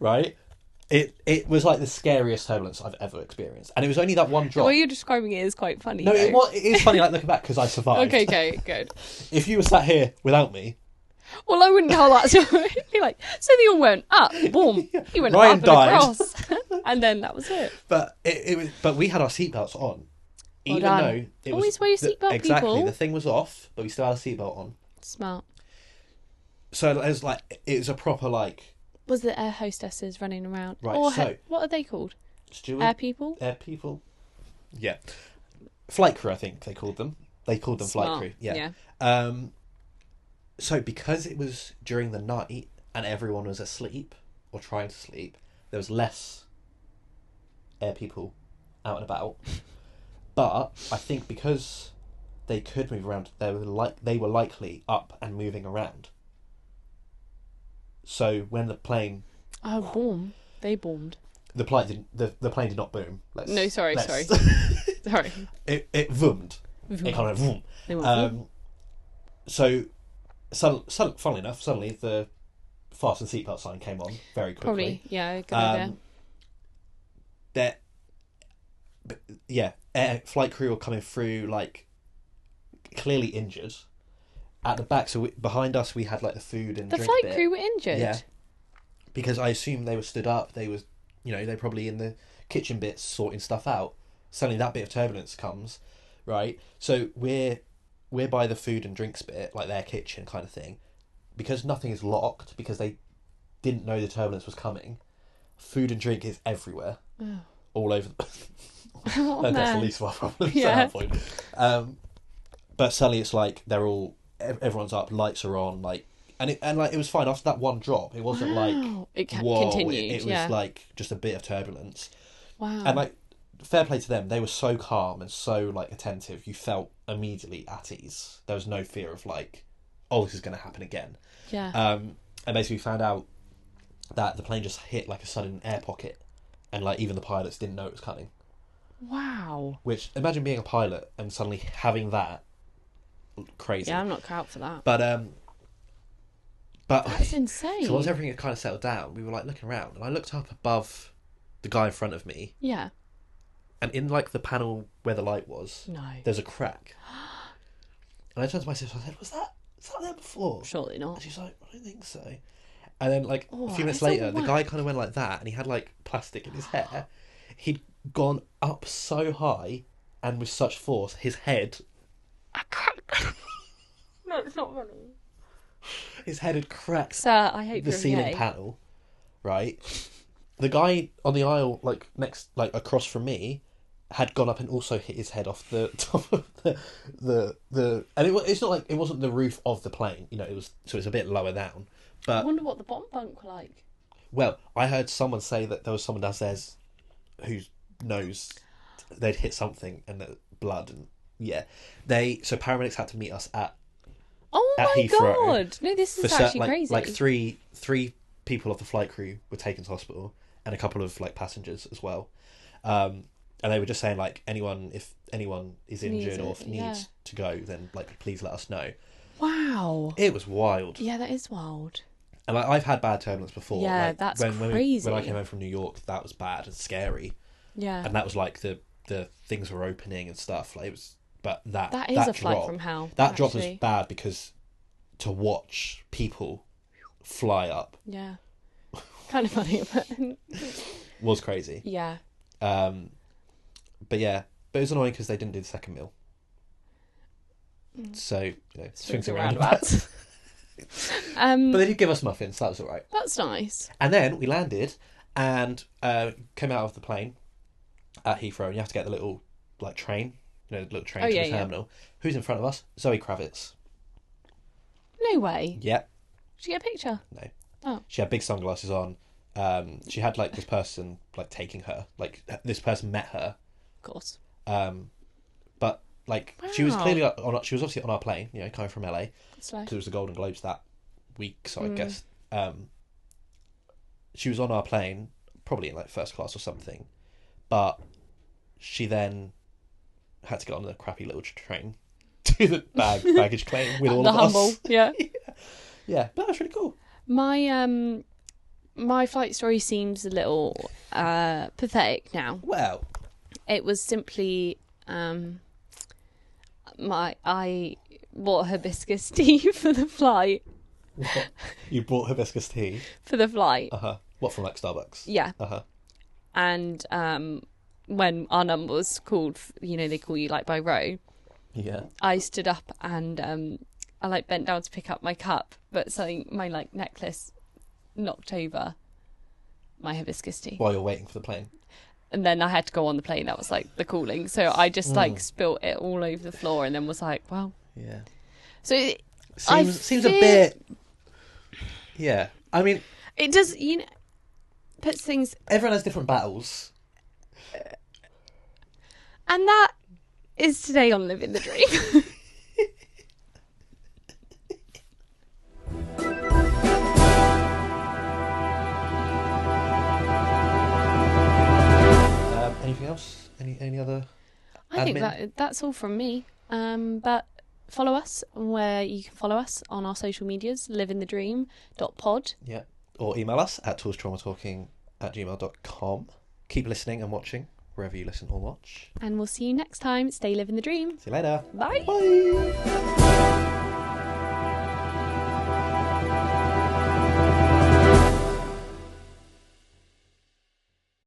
Speaker 2: Right? It was like the scariest turbulence I've ever experienced. And it was only that one drop.
Speaker 1: The way you're describing it is quite funny.
Speaker 2: No,
Speaker 1: though.
Speaker 2: it is funny like looking back because I survived.
Speaker 1: Okay, good.
Speaker 2: If you were sat here without me...
Speaker 1: Well, I wouldn't tell that story. Be like, so they all went up, boom. He went
Speaker 2: Ryan
Speaker 1: up and
Speaker 2: died.
Speaker 1: across. And then that was it.
Speaker 2: But but we had our seatbelts on.
Speaker 1: Well
Speaker 2: Even
Speaker 1: done.
Speaker 2: though it was...
Speaker 1: Always wear your seatbelt,
Speaker 2: exactly,
Speaker 1: people.
Speaker 2: the thing was off, but we still had a seatbelt on.
Speaker 1: Smart.
Speaker 2: So it was like, it was a proper like...
Speaker 1: Was the air hostesses running around?
Speaker 2: Right,
Speaker 1: or
Speaker 2: so...
Speaker 1: what are they called?
Speaker 2: Steward?
Speaker 1: Air people?
Speaker 2: Air people. Yeah. Flight crew, I think they called them. They called them
Speaker 1: Smart.
Speaker 2: flight crew. Yeah. So because it was during the night and everyone was asleep or trying to sleep, there was less air people out and about. But I think because they could move around, they were likely up and moving around. So when the plane...
Speaker 1: Oh, boom. They boomed.
Speaker 2: The plane did not boom.
Speaker 1: Sorry. Sorry.
Speaker 2: It voomed.
Speaker 1: Vroom.
Speaker 2: It kind of vroom.
Speaker 1: They went vroom.
Speaker 2: So, funnily enough, suddenly the fasten seatbelt sign came on very quickly.
Speaker 1: Probably, yeah, good idea.
Speaker 2: Flight crew were coming through, like, clearly injured. At the back, so behind us, we had, like, the food and
Speaker 1: the
Speaker 2: drink
Speaker 1: flight
Speaker 2: bit.
Speaker 1: crew were injured?
Speaker 2: Yeah. Because I assume they were stood up, they were, they're probably in the kitchen bits sorting stuff out. Suddenly that bit of turbulence comes, right? So we're by the food and drinks bit, like their kitchen kind of thing. Because nothing is locked, because they didn't know the turbulence was coming, food and drink is everywhere.
Speaker 1: Oh.
Speaker 2: All over the...
Speaker 1: Oh,
Speaker 2: that's the least of our problems
Speaker 1: yeah.
Speaker 2: at that point. But suddenly it's like everyone's up, lights are on, like, and it was fine after that one drop. It wasn't like
Speaker 1: it
Speaker 2: whoa,
Speaker 1: continued.
Speaker 2: It was like just a bit of turbulence.
Speaker 1: Wow.
Speaker 2: And like, fair play to them, they were so calm and so like attentive. You felt immediately at ease. There was no fear of like, oh, this is going to happen again.
Speaker 1: Yeah.
Speaker 2: And basically found out that the plane just hit like a sudden air pocket, and like even the pilots didn't know it was coming.
Speaker 1: Wow.
Speaker 2: Which, imagine being a pilot and suddenly having that. Crazy.
Speaker 1: Yeah, I'm not cut out for that.
Speaker 2: But
Speaker 1: that's insane.
Speaker 2: So once everything had kind of settled down, we were like looking around, and I looked up above the guy in front of me.
Speaker 1: Yeah.
Speaker 2: And in like the panel where the light was, there's a crack. And I turned to my sister, I said, was that there before?
Speaker 1: Surely not.
Speaker 2: And she's like, I don't think so. And then like a few minutes
Speaker 1: that's
Speaker 2: later, the guy kind of went like that, and he had like plastic in his hair. He'd gone up so high and with such force, his head...
Speaker 1: No, it's not funny.
Speaker 2: His head had cracked.
Speaker 1: Sir, I hope
Speaker 2: the
Speaker 1: you're
Speaker 2: ceiling
Speaker 1: okay.
Speaker 2: panel, right? The guy on the aisle, like next, like across from me, had gone up and also hit his head off the top of the and it's not like it wasn't the roof of the plane, it was, so it's a bit lower down. But
Speaker 1: I wonder what the bottom bunk were like.
Speaker 2: Well, I heard someone say that there was someone downstairs who knows they'd hit something and the blood and so paramedics had to meet us at
Speaker 1: my
Speaker 2: Heathrow.
Speaker 1: God! No, this is actually crazy.
Speaker 2: Like three people of the flight crew were taken to hospital, and a couple of like passengers as well. And they were just saying like if anyone is injured or needs to go, then like please let us know.
Speaker 1: Wow.
Speaker 2: It was wild.
Speaker 1: Yeah, that is wild.
Speaker 2: And I've had bad turbulence before.
Speaker 1: Yeah, that's crazy.
Speaker 2: When I came home from New York, that was bad and scary.
Speaker 1: Yeah.
Speaker 2: And that was like the things were opening and stuff. Like it was, but
Speaker 1: that is a flight from hell.
Speaker 2: That drop was bad because to watch people fly up.
Speaker 1: Yeah. Kind of funny, but
Speaker 2: was crazy.
Speaker 1: Yeah.
Speaker 2: But it was annoying because they didn't do the second meal. So swings and roundabouts. But they did give us muffins. So that was all right.
Speaker 1: That's nice.
Speaker 2: And then we landed and came out of the plane at Heathrow, and you have to get the little train, the little train to the terminal. Yeah. Who's in front of us? Zoe Kravitz.
Speaker 1: No way.
Speaker 2: Yep.
Speaker 1: Did you get a picture?
Speaker 2: No.
Speaker 1: Oh.
Speaker 2: She had big sunglasses on. She had this person taking her. This person met her.
Speaker 1: Of course.
Speaker 2: But wow. She was clearly she was obviously on our plane, coming from LA
Speaker 1: because
Speaker 2: it was the Golden Globes that week. So I guess she was on our plane, probably in first class or something. But she then had to get on the crappy little train to the baggage claim with all of us.
Speaker 1: Humble, yeah.
Speaker 2: Yeah, but that was really cool.
Speaker 1: My flight story seems a little pathetic now.
Speaker 2: Well,
Speaker 1: it was simply I bought hibiscus tea for the flight.
Speaker 2: What? You bought hibiscus tea
Speaker 1: for the flight?
Speaker 2: What, from Starbucks?
Speaker 1: Yeah. And when our number was called, they call you by row.
Speaker 2: Yeah.
Speaker 1: I stood up and I bent down to pick up my cup, but my necklace knocked over my hibiscus tea
Speaker 2: while you're waiting for the plane.
Speaker 1: And then I had to go on the plane. That was the cooling. So I just spilt it all over the floor, and then was wow.
Speaker 2: Yeah.
Speaker 1: So
Speaker 2: seems a bit. Yeah, I mean,
Speaker 1: it does. Puts things.
Speaker 2: Everyone has different battles.
Speaker 1: And that is today on Livin the Dream.
Speaker 2: Anything else? Any other?
Speaker 1: I think that's all from me. But follow us where you can follow us on our social medias, livinthedream.pod.
Speaker 2: Yeah. Or email us at toolstraumatalking@gmail.com. Keep listening and watching wherever you listen or watch.
Speaker 1: And we'll see you next time. Stay living the dream.
Speaker 2: See you later.
Speaker 1: Bye.
Speaker 2: Bye.